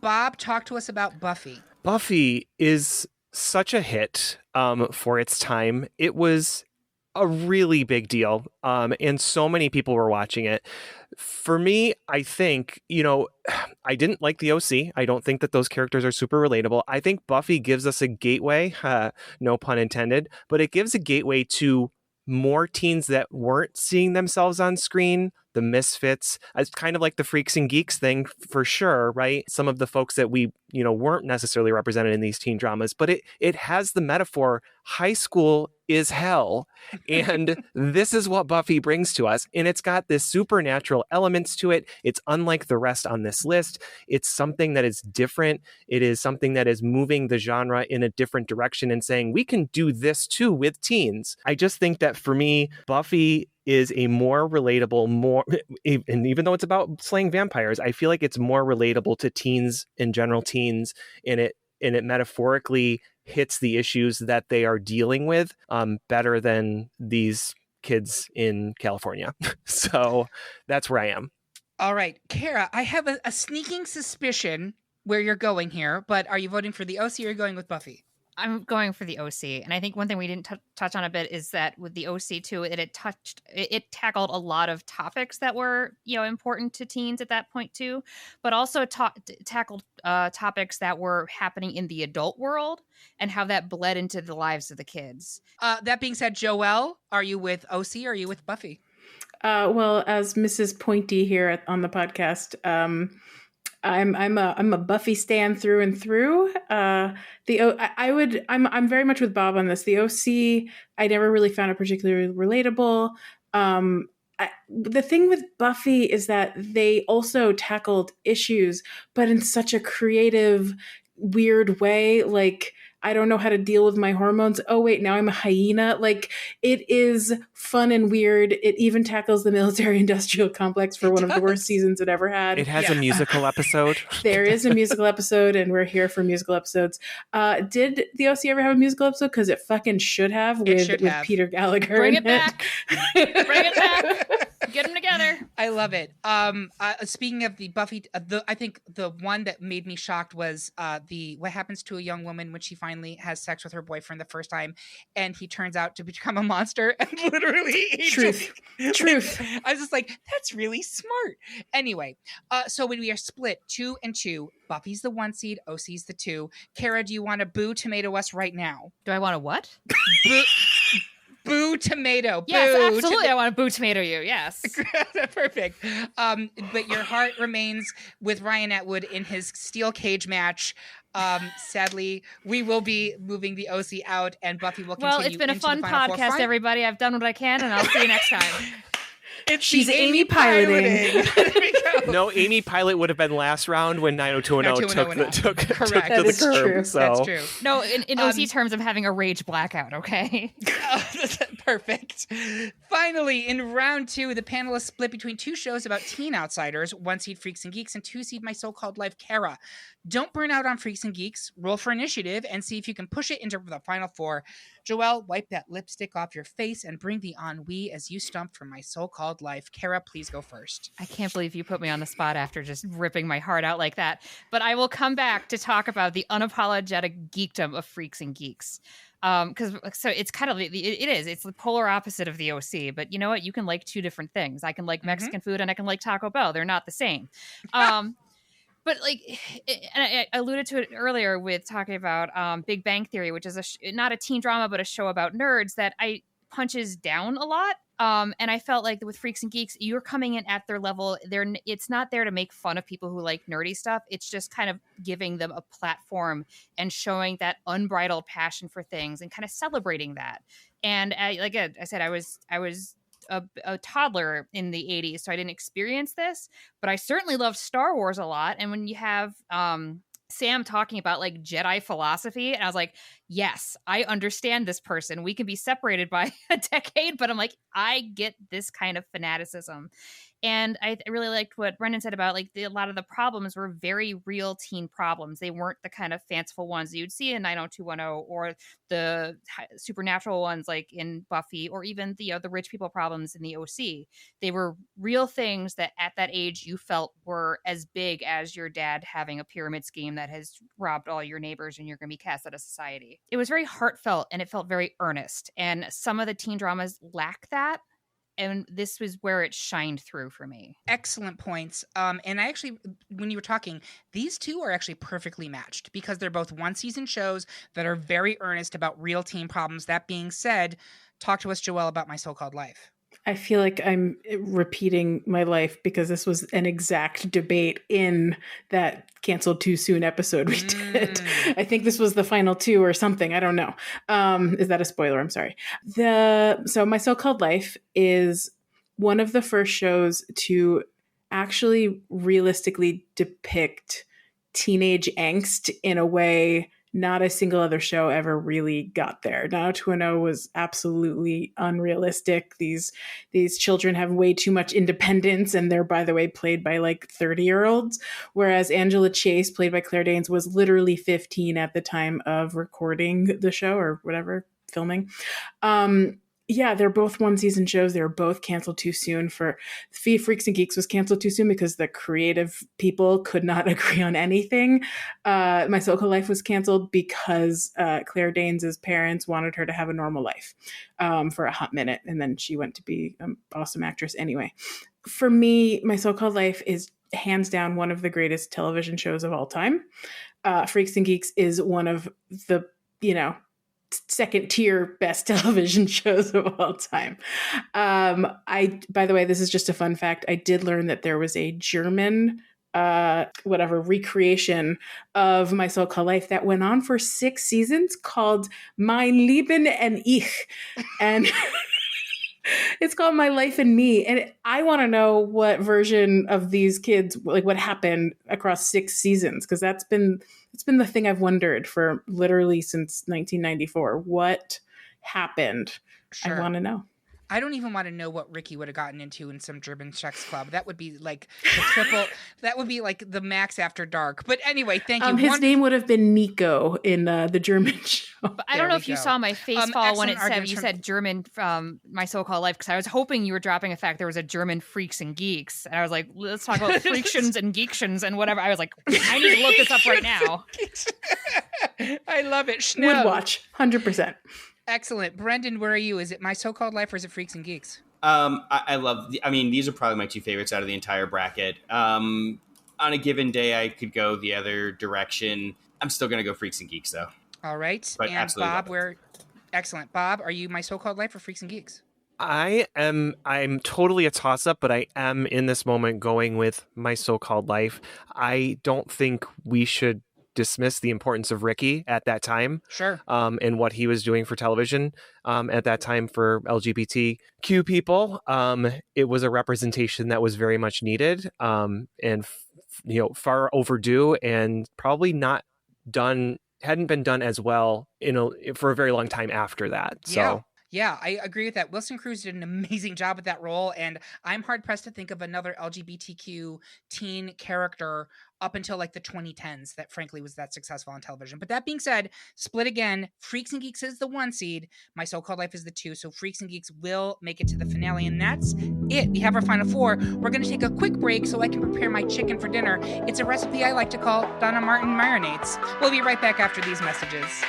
Bob, talk to us about Buffy.
Buffy is such a hit for its time. It was a really big deal. And so many people were watching it. For me, I think, I didn't like the OC. I don't think that those characters are super relatable. I think Buffy gives us a gateway, no pun intended, but it gives a gateway to more teens that weren't seeing themselves on screen, the misfits. It's kind of like the freaks and geeks thing for sure, right? Some of the folks that we, weren't necessarily represented in these teen dramas, but it has the metaphor, high school is hell. And this is what Buffy brings to us. And it's got this supernatural elements to it. It's unlike the rest on this list. It's something that is different. It is something that is moving the genre in a different direction and saying, we can do this too with teens. I just think that for me, Buffy is a more relatable, and even though it's about slaying vampires, I feel like it's more relatable to teens in general, teens, and it metaphorically hits the issues that they are dealing with better than these kids in California. So that's where I am.
All right, Kara, I have a sneaking suspicion where you're going here, but are you voting for the OC or are you going with Buffy?
I'm going for the OC. And I think one thing we didn't touch on a bit is that with the OC too, it tackled a lot of topics that were, important to teens at that point too, but also tackled topics that were happening in the adult world and how that bled into the lives of the kids.
That being said, Joelle, are you with OC or are you with Buffy?
Well, as Mrs. Pointy here on the podcast, I'm a Buffy stan through and through. I'm very much with Bob on this. The OC, I never really found it particularly relatable. The thing with Buffy is that they also tackled issues, but in such a creative, weird way. Like, I don't know how to deal with my hormones. Oh, wait, now I'm a hyena. Like, it is fun and weird. It even tackles the military-industrial complex for one of the worst seasons it ever had.
It has a musical episode.
There is a musical episode, and we're here for musical episodes. Did the OC ever have a musical episode? Because it fucking should have with Peter Gallagher.
Bring it back. Bring it back. Get them together.
I love it. Speaking of the Buffy, I think the one that made me shocked was what happens to a young woman when she finally has sex with her boyfriend the first time, and he turns out to become a monster and literally
Truth.
I was just like, that's really smart. Anyway, so when we are split 2 and 2, Buffy's the 1 seed, OC's the 2. Kara, do you want to boo tomato us right now?
Do I want to what?
Boo tomato.
Yes, absolutely. I want to boo tomato you. Yes.
Perfect. But your heart remains with Ryan Atwood in his steel cage match. Sadly, we will be moving the OC out, and Buffy will continue.
Well, it's been a fun
podcast,
everybody. I've done what I can, and I'll see you next time.
She's Amy piloting.
No, Amy Pilot would have been last round when 90210 took to the curb. So.
That's true.
No, in OC terms, I'm having a rage blackout, okay?
Perfect. Finally, in round 2, the panelists split between 2 shows about teen outsiders, 1 seed Freaks and Geeks and 2 seed My So-Called Life, Kara. Don't burn out on Freaks and Geeks. Roll for initiative and see if you can push it into the final 4. Joelle, wipe that lipstick off your face and bring the ennui as you stump for My So-Called Life. Kara, please go first.
I can't believe you put me on the spot after just ripping my heart out like that. But I will come back to talk about the unapologetic geekdom of Freaks and Geeks. So it's kind of it's the polar opposite of the OC, but you know what? You can like 2 different things. I can like Mexican food and I can like Taco Bell. They're not the same. But and I alluded to it earlier with talking about Big Bang Theory, which is not a teen drama, but a show about nerds that punches down a lot. And I felt like with Freaks and Geeks, you're coming in at their level. It's not there to make fun of people who like nerdy stuff. It's just kind of giving them a platform and showing that unbridled passion for things and kind of celebrating that. And like I said, I was a toddler in the 80s, so I didn't experience this, but I certainly loved Star Wars a lot. And when you have Sam talking about like Jedi philosophy, and I was like, yes, I understand this person. We can be separated by a decade, but I'm like, I get this kind of fanaticism. And I really liked what Brendan said about like a lot of the problems were very real teen problems. They weren't the kind of fanciful ones you'd see in 90210 or the supernatural ones like in Buffy, or even the rich people problems in the OC. They were real things that at that age you felt were as big as your dad having a pyramid scheme that has robbed all your neighbors and you're going to be cast out of society. It was very heartfelt and it felt very earnest. And some of the teen dramas lack that. And this was where it shined through for me.
Excellent points. And I actually, when you were talking, these two are actually perfectly matched because they're both one-season shows that are very earnest about real teen problems. That being said, talk to us, Joelle, about My So-Called Life.
I feel like I'm repeating my life because this was an exact debate in that canceled too soon episode we did. I think this was the final two or something. I don't know. Is that a spoiler? I'm sorry. So My So-Called Life is one of the first shows to actually realistically depict teenage angst in a way not a single other show ever really got there. 90210 was absolutely unrealistic. These children have way too much independence, and they're, by the way, played by like 30-year-olds. Whereas Angela Chase, played by Claire Danes, was literally 15 at the time of recording the show or whatever, filming. Yeah, they're both one-season shows. They were both canceled too soon. For Freaks and Geeks was canceled too soon because the creative people could not agree on anything. My So-Called Life was canceled because Claire Danes' parents wanted her to have a normal life for a hot minute, and then she went to be an awesome actress anyway. For me, My So-Called Life is hands down one of the greatest television shows of all time. Freaks and Geeks is one of the, second tier best television shows of all time. By the way, this is just a fun fact. I did learn that there was a German recreation of My So-Called Life that went on for 6 seasons called Mein Leben und Ich. And it's called My Life and Me. And I want to know what version of these kids, like what happened across 6 seasons. Because it's been the thing I've wondered for literally since 1994. What happened? Sure. I want to know.
I don't even want to know what Ricky would have gotten into in some German sex club. That would be like the triple. That would be like the max after dark. But anyway, thank you.
His name would have been Nico in the German show.
But I don't know if you saw my face fall when you said German from My So-Called Life, because I was hoping you were dropping a fact there was a German Freaks and Geeks. And I was like, let's talk about Freaktions and Geektions and whatever. I was like, I need to look this up right now.
I love it.
Would watch, 100%.
Excellent. Brendan, where are you? Is it My So-Called Life or is it Freaks and Geeks?
I love, these are probably my 2 favorites out of the entire bracket. On a given day, I could go the other direction. I'm still going to go Freaks and Geeks, though.
All right.
But
and Bob, excellent. Bob, are you My So-Called Life or Freaks and Geeks?
I'm totally a toss-up, but I am in this moment going with My So-Called Life. I don't think we should dismiss the importance of Ricky at that time.
Sure.
And what he was doing for television at that time for LGBTQ people. It was a representation that was very much needed and far overdue, and probably hadn't been done as well for a very long time after that. So.
Yeah, I agree with that. Wilson Cruz did an amazing job with that role, and I'm hard-pressed to think of another LGBTQ teen character up until like the 2010s that frankly was that successful on television. But that being said, split again, Freaks and Geeks is the 1 seed, My So-Called Life is the 2, so Freaks and Geeks will make it to the finale, and that's it. We have our final 4. We're going to take a quick break so I can prepare my chicken for dinner. It's a recipe I like to call Donna Martin marinates. We'll be right back after these messages.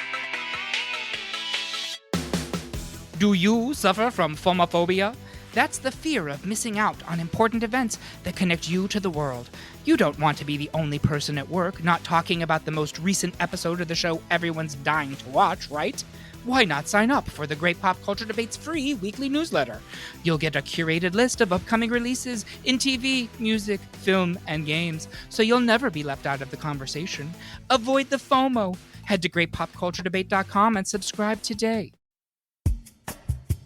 Do you suffer from FOMOphobia? That's the fear of missing out on important events that connect you to the world. You don't want to be the only person at work not talking about the most recent episode of the show everyone's dying to watch, right? Why not sign up for the Great Pop Culture Debate's free weekly newsletter? You'll get a curated list of upcoming releases in TV, music, film, and games, so you'll never be left out of the conversation. Avoid the FOMO. Head to greatpopculturedebate.com and subscribe today.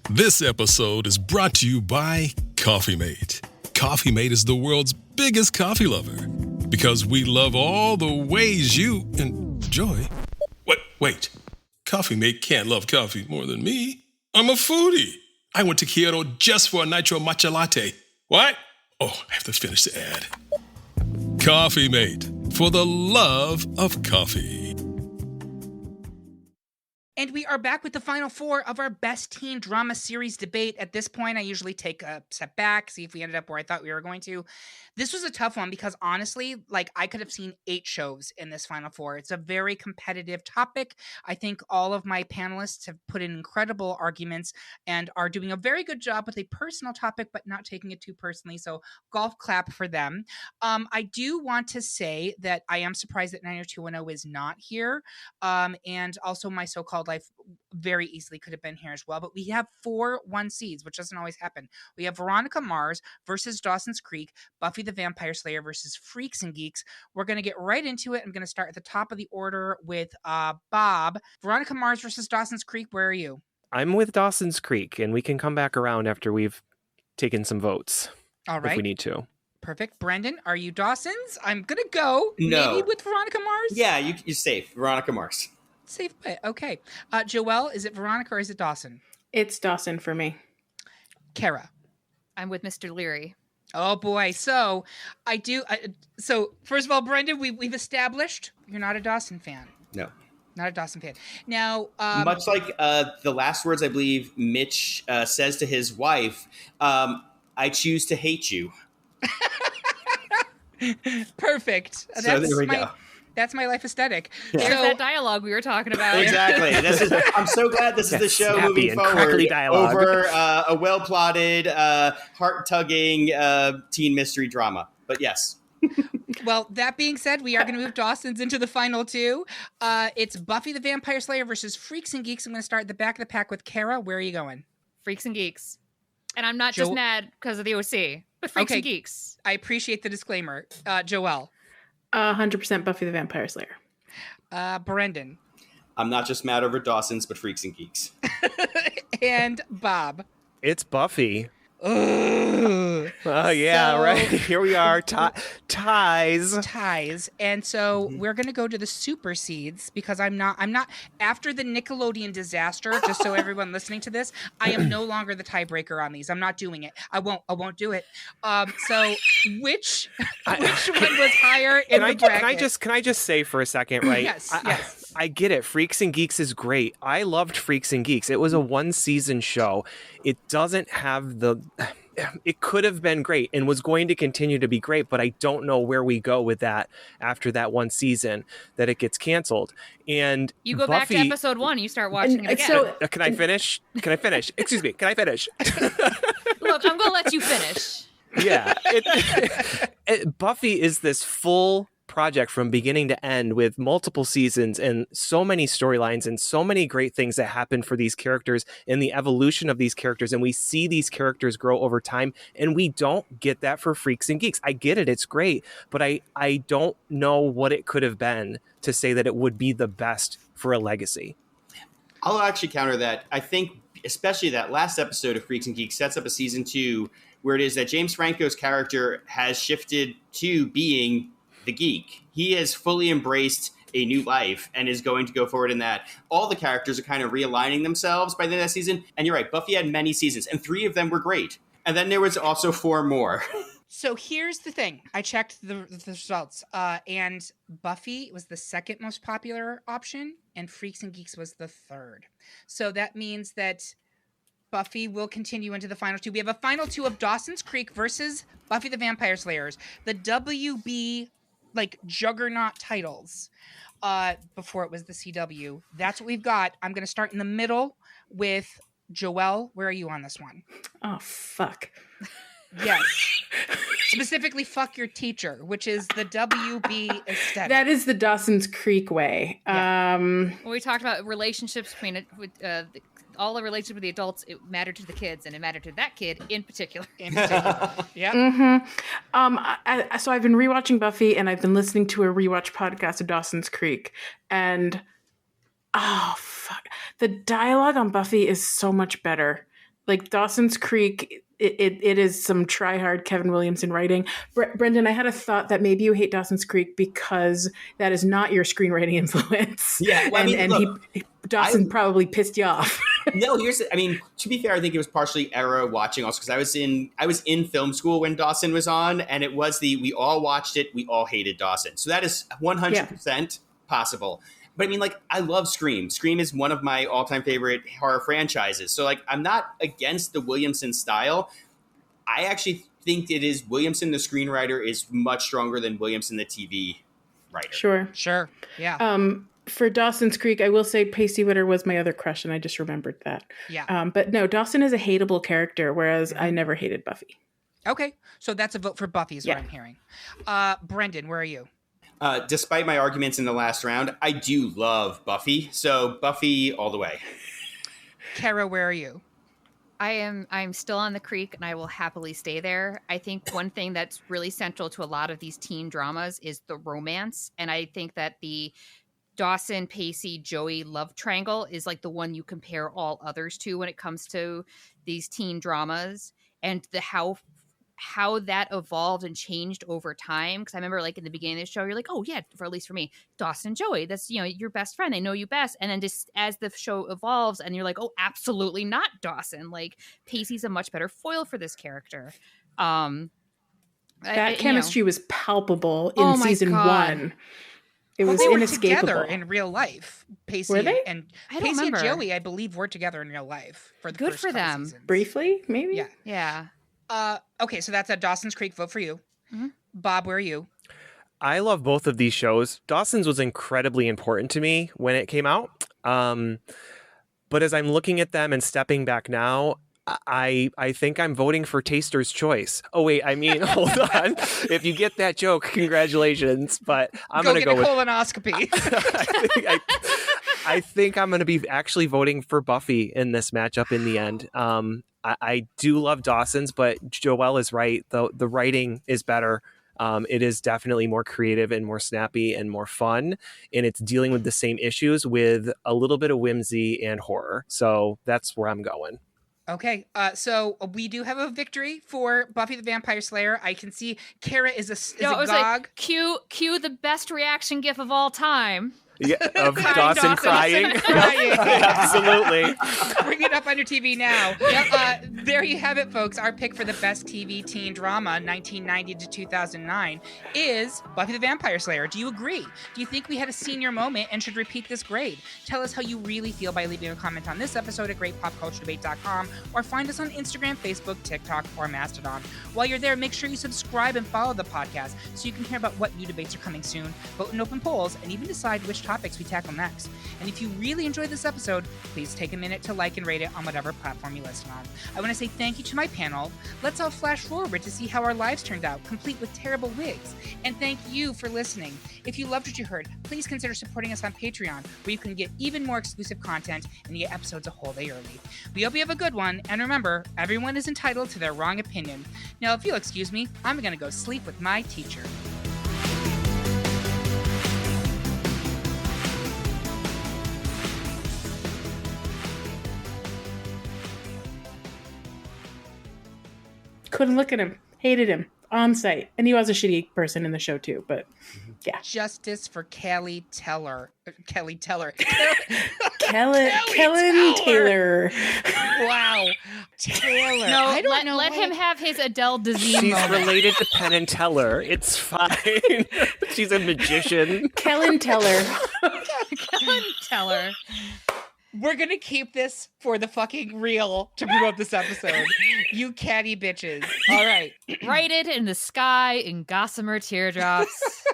This episode is brought to you by Coffee Mate. Coffee Mate is the world's biggest coffee lover because we love all the ways you enjoy. Wait. Coffee Mate can't love coffee more than me. I'm a foodie. I went to Kyoto just for a nitro matcha latte. What? Oh, I have to finish the ad. Coffee Mate, for the love of coffee.
And we are back with the final four of our best teen drama series debate. At this point, I usually take a step back, see if we ended up where I thought we were going to. This was a tough one because honestly, like I could have seen 8 shows in this final four. It's a very competitive topic. I think all of my panelists have put in incredible arguments and are doing a very good job with a personal topic, but not taking it too personally. So golf clap for them. I do want to say that I am surprised that 90210 is not here. And also my so-called life very easily could have been here as well. But we have 4 1 seeds, which doesn't always happen. We have Veronica Mars versus Dawson's Creek, Buffy the Vampire Slayer versus Freaks and Geeks. We're going to get right into it. I'm going to start at the top of the order with Bob. Veronica Mars versus Dawson's Creek, where are you?
I'm with Dawson's Creek, and we can come back around after we've taken some votes.
All right.
If we need to.
Perfect. Brendan, are you Dawson's? I'm going to go
No.
maybe with Veronica Mars.
Yeah, you're safe. Veronica Mars.
Safe bet. Okay. Joelle, is it Veronica or is it Dawson?
It's Dawson for me.
Kara.
I'm with Mr. Leary.
Oh boy. So so first of all, Brendan, we've established you're not a Dawson fan.
No.
Not a Dawson fan. Now,
much like the last words I believe Mitch says to his wife, I choose to hate you.
Perfect.
So there we go.
That's my life aesthetic.
There's that dialogue we were talking about.
Exactly. I'm so glad this is the show moving forward over a well-plotted, heart-tugging teen mystery drama. But yes.
Well, that being said, we are going to move Dawson's into the final 2. It's Buffy the Vampire Slayer versus Freaks and Geeks. I'm going to start at the back of the pack with Kara. Where are you going?
Freaks and Geeks. And I'm not just mad because of the OC, but Freaks and Geeks.
I appreciate the disclaimer. Joelle.
100% Buffy the Vampire Slayer.
Brendan.
I'm not just mad over Dawson's, but Freaks and Geeks.
And Bob.
It's Buffy.
Ugh.
Oh, yeah, right. Here we are. Ties.
And so we're going to go to the super seeds because I'm not after the Nickelodeon disaster, just so everyone listening to this, I am no longer the tiebreaker on these. I'm not doing it. I won't do it. So which one was higher in the bracket?
Can I just say for a second, right?
Yes.
I get it. Freaks and Geeks is great. I loved Freaks and Geeks. It was a 1-season show. It doesn't have it could have been great and was going to continue to be great, but I don't know where we go with that after that 1 season that it gets canceled. And
you go back to episode 1, you start watching it again.
So, can I finish? Excuse me. Can I finish?
Look, I'm going to let you finish.
Yeah. Buffy is this full project from beginning to end with multiple seasons and so many storylines and so many great things that happen for these characters and the evolution of these characters. And we see these characters grow over time, and we don't get that for Freaks and Geeks. I get it. It's great, but I don't know what it could have been to say that it would be the best for a legacy.
I'll actually counter that. I think especially that last episode of Freaks and Geeks sets up a season 2 where it is that James Franco's character has shifted to being the geek. He has fully embraced a new life and is going to go forward in that. All the characters are kind of realigning themselves by the end of that season. And you're right, Buffy had many seasons, and 3 of them were great. And then there was also 4 more.
So here's the thing. I checked the results, and Buffy was the 2nd most popular option, and Freaks and Geeks was the 3rd. So that means that Buffy will continue into the final 2. We have a final 2 of Dawson's Creek versus Buffy the Vampire Slayers. The WB juggernaut titles before it was the CW. That's what we've got. I'm going to start in the middle with Joelle. Where are you on this one?
Oh, fuck.
Yes. Specifically, fuck your teacher, which is the WB aesthetic.
That is the Dawson's Creek way.
Yeah.
When we talked about relationships between all the relationships with the adults, it mattered to the kids, and it mattered to that kid in particular.
Yeah.
Mm-hmm. So I've been rewatching Buffy, and I've been listening to a rewatch podcast of Dawson's Creek, and oh fuck, the dialogue on Buffy is so much better. Like Dawson's Creek, it is some try-hard Kevin Williamson writing. Brendan, I had a thought that maybe you hate Dawson's Creek because that is not your screenwriting influence.
Yeah,
Dawson probably pissed you off.
No, to be fair, I think it was partially era watching also because I was in film school when Dawson was on, and it was we all watched it, we all hated Dawson. So that is 100% possible. But I mean, like, I love Scream. Scream is one of my all-time favorite horror franchises. So, like, I'm not against the Williamson style. I actually think it is Williamson, the screenwriter, is much stronger than Williamson, the TV writer.
Sure. Yeah.
For Dawson's Creek, I will say Pacey Witter was my other crush, and I just remembered that.
Yeah.
But no, Dawson is a hateable character, whereas I never hated Buffy.
Okay. So that's a vote for Buffy is what I'm hearing. Brendan, where are you?
Despite my arguments in the last round, I do love Buffy. So Buffy all the way.
Kara, where are you?
I'm still on the creek, and I will happily stay there. I think one thing that's really central to a lot of these teen dramas is the romance. And I think that the Dawson, Pacey, Joey love triangle is like the one you compare all others to when it comes to these teen dramas, and how that evolved and changed over time. Because I remember, like, in the beginning of the show, you're like, oh yeah, at least for me, Dawson and Joey, that's, your best friend, they know you best. And then just as the show evolves, and you're like, oh, absolutely not Dawson, like, Pacey's a much better foil for this character.
That chemistry was palpable in season 1. It was
they were
inescapable.
Together in real life. Pacey
Were they?
and
I don't
Pacey and
remember.
Joey, I believe, were together in real life for the
Good
first
for
couple
them.
seasons.
Briefly, maybe?
Yeah.
Yeah.
Okay, so that's a Dawson's Creek vote for you.
Mm-hmm.
Bob, where are you?
I love both of these shows. Dawson's was incredibly important to me when it came out. But as I'm looking at them and stepping back now, I think I'm voting for Taster's Choice. Oh, wait, I mean, hold on. If you get that joke, congratulations. But I'm going to go
with... Go get a colonoscopy.
I think I'm going to be actually voting for Buffy in this matchup in the end. I do love Dawson's, but Joelle is right. The writing is better. It is definitely more creative and more snappy and more fun. And it's dealing with the same issues with a little bit of whimsy and horror. So that's where I'm going.
Okay, so we do have a victory for Buffy the Vampire Slayer. I can see Kara is a gog.
Like, cue the best reaction gif of all time.
Yeah, of Dawson crying. Absolutely.
Bring it up on your TV now. There you have it, folks. Our pick for the best TV teen drama, 1990 to 2009, is Buffy the Vampire Slayer. Do you agree? Do you think we had a senior moment and should repeat this grade? Tell us how you really feel by leaving a comment on this episode at greatpopculturedebate.com, or find us on Instagram, Facebook, TikTok, or Mastodon. While you're there, make sure you subscribe and follow the podcast so you can hear about what new debates are coming soon, vote in open polls, and even decide which topics we tackle next. And if you really enjoyed this episode, please take a minute to like and rate it on whatever platform you listen on. I want to say thank you to my panel. Let's all flash forward to see how our lives turned out, complete with terrible wigs. And thank you for listening. If you loved what you heard, please consider supporting us on Patreon, where you can get even more exclusive content and get episodes a whole day early. We hope you have a good one, and remember, everyone is entitled to their wrong opinion. Now, if you'll excuse me, I'm going to go sleep with my teacher.
Couldn't look at him. Hated him. On site. And he was a shitty person in the show too, but yeah.
Justice for Kelly Teller. Kellen Taylor. Wow. Taylor.
No,
I don't know.
Let him have his Adele Dazeem
She's
moment.
related to Penn and Teller. It's fine. She's a magician.
Kellen Teller.
Kellen Teller.
We're going to keep this for the fucking real to promote this episode. You catty bitches. All right.
Write it in the sky in gossamer teardrops.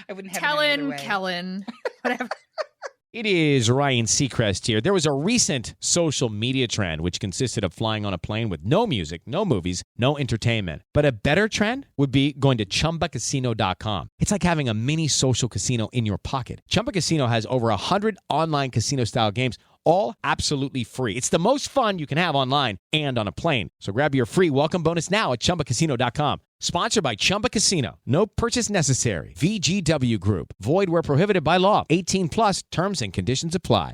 I wouldn't have it any other way.
Kellen. Whatever.
It is Ryan Seacrest here. There was a recent social media trend which consisted of flying on a plane with no music, no movies, no entertainment. But a better trend would be going to ChumbaCasino.com. It's like having a mini social casino in your pocket. Chumba Casino has over 100 online casino-style games, all absolutely free. It's the most fun you can have online and on a plane. So grab your free welcome bonus now at ChumbaCasino.com. Sponsored by Chumba Casino. No purchase necessary. VGW Group. Void where prohibited by law. 18 plus terms and conditions apply.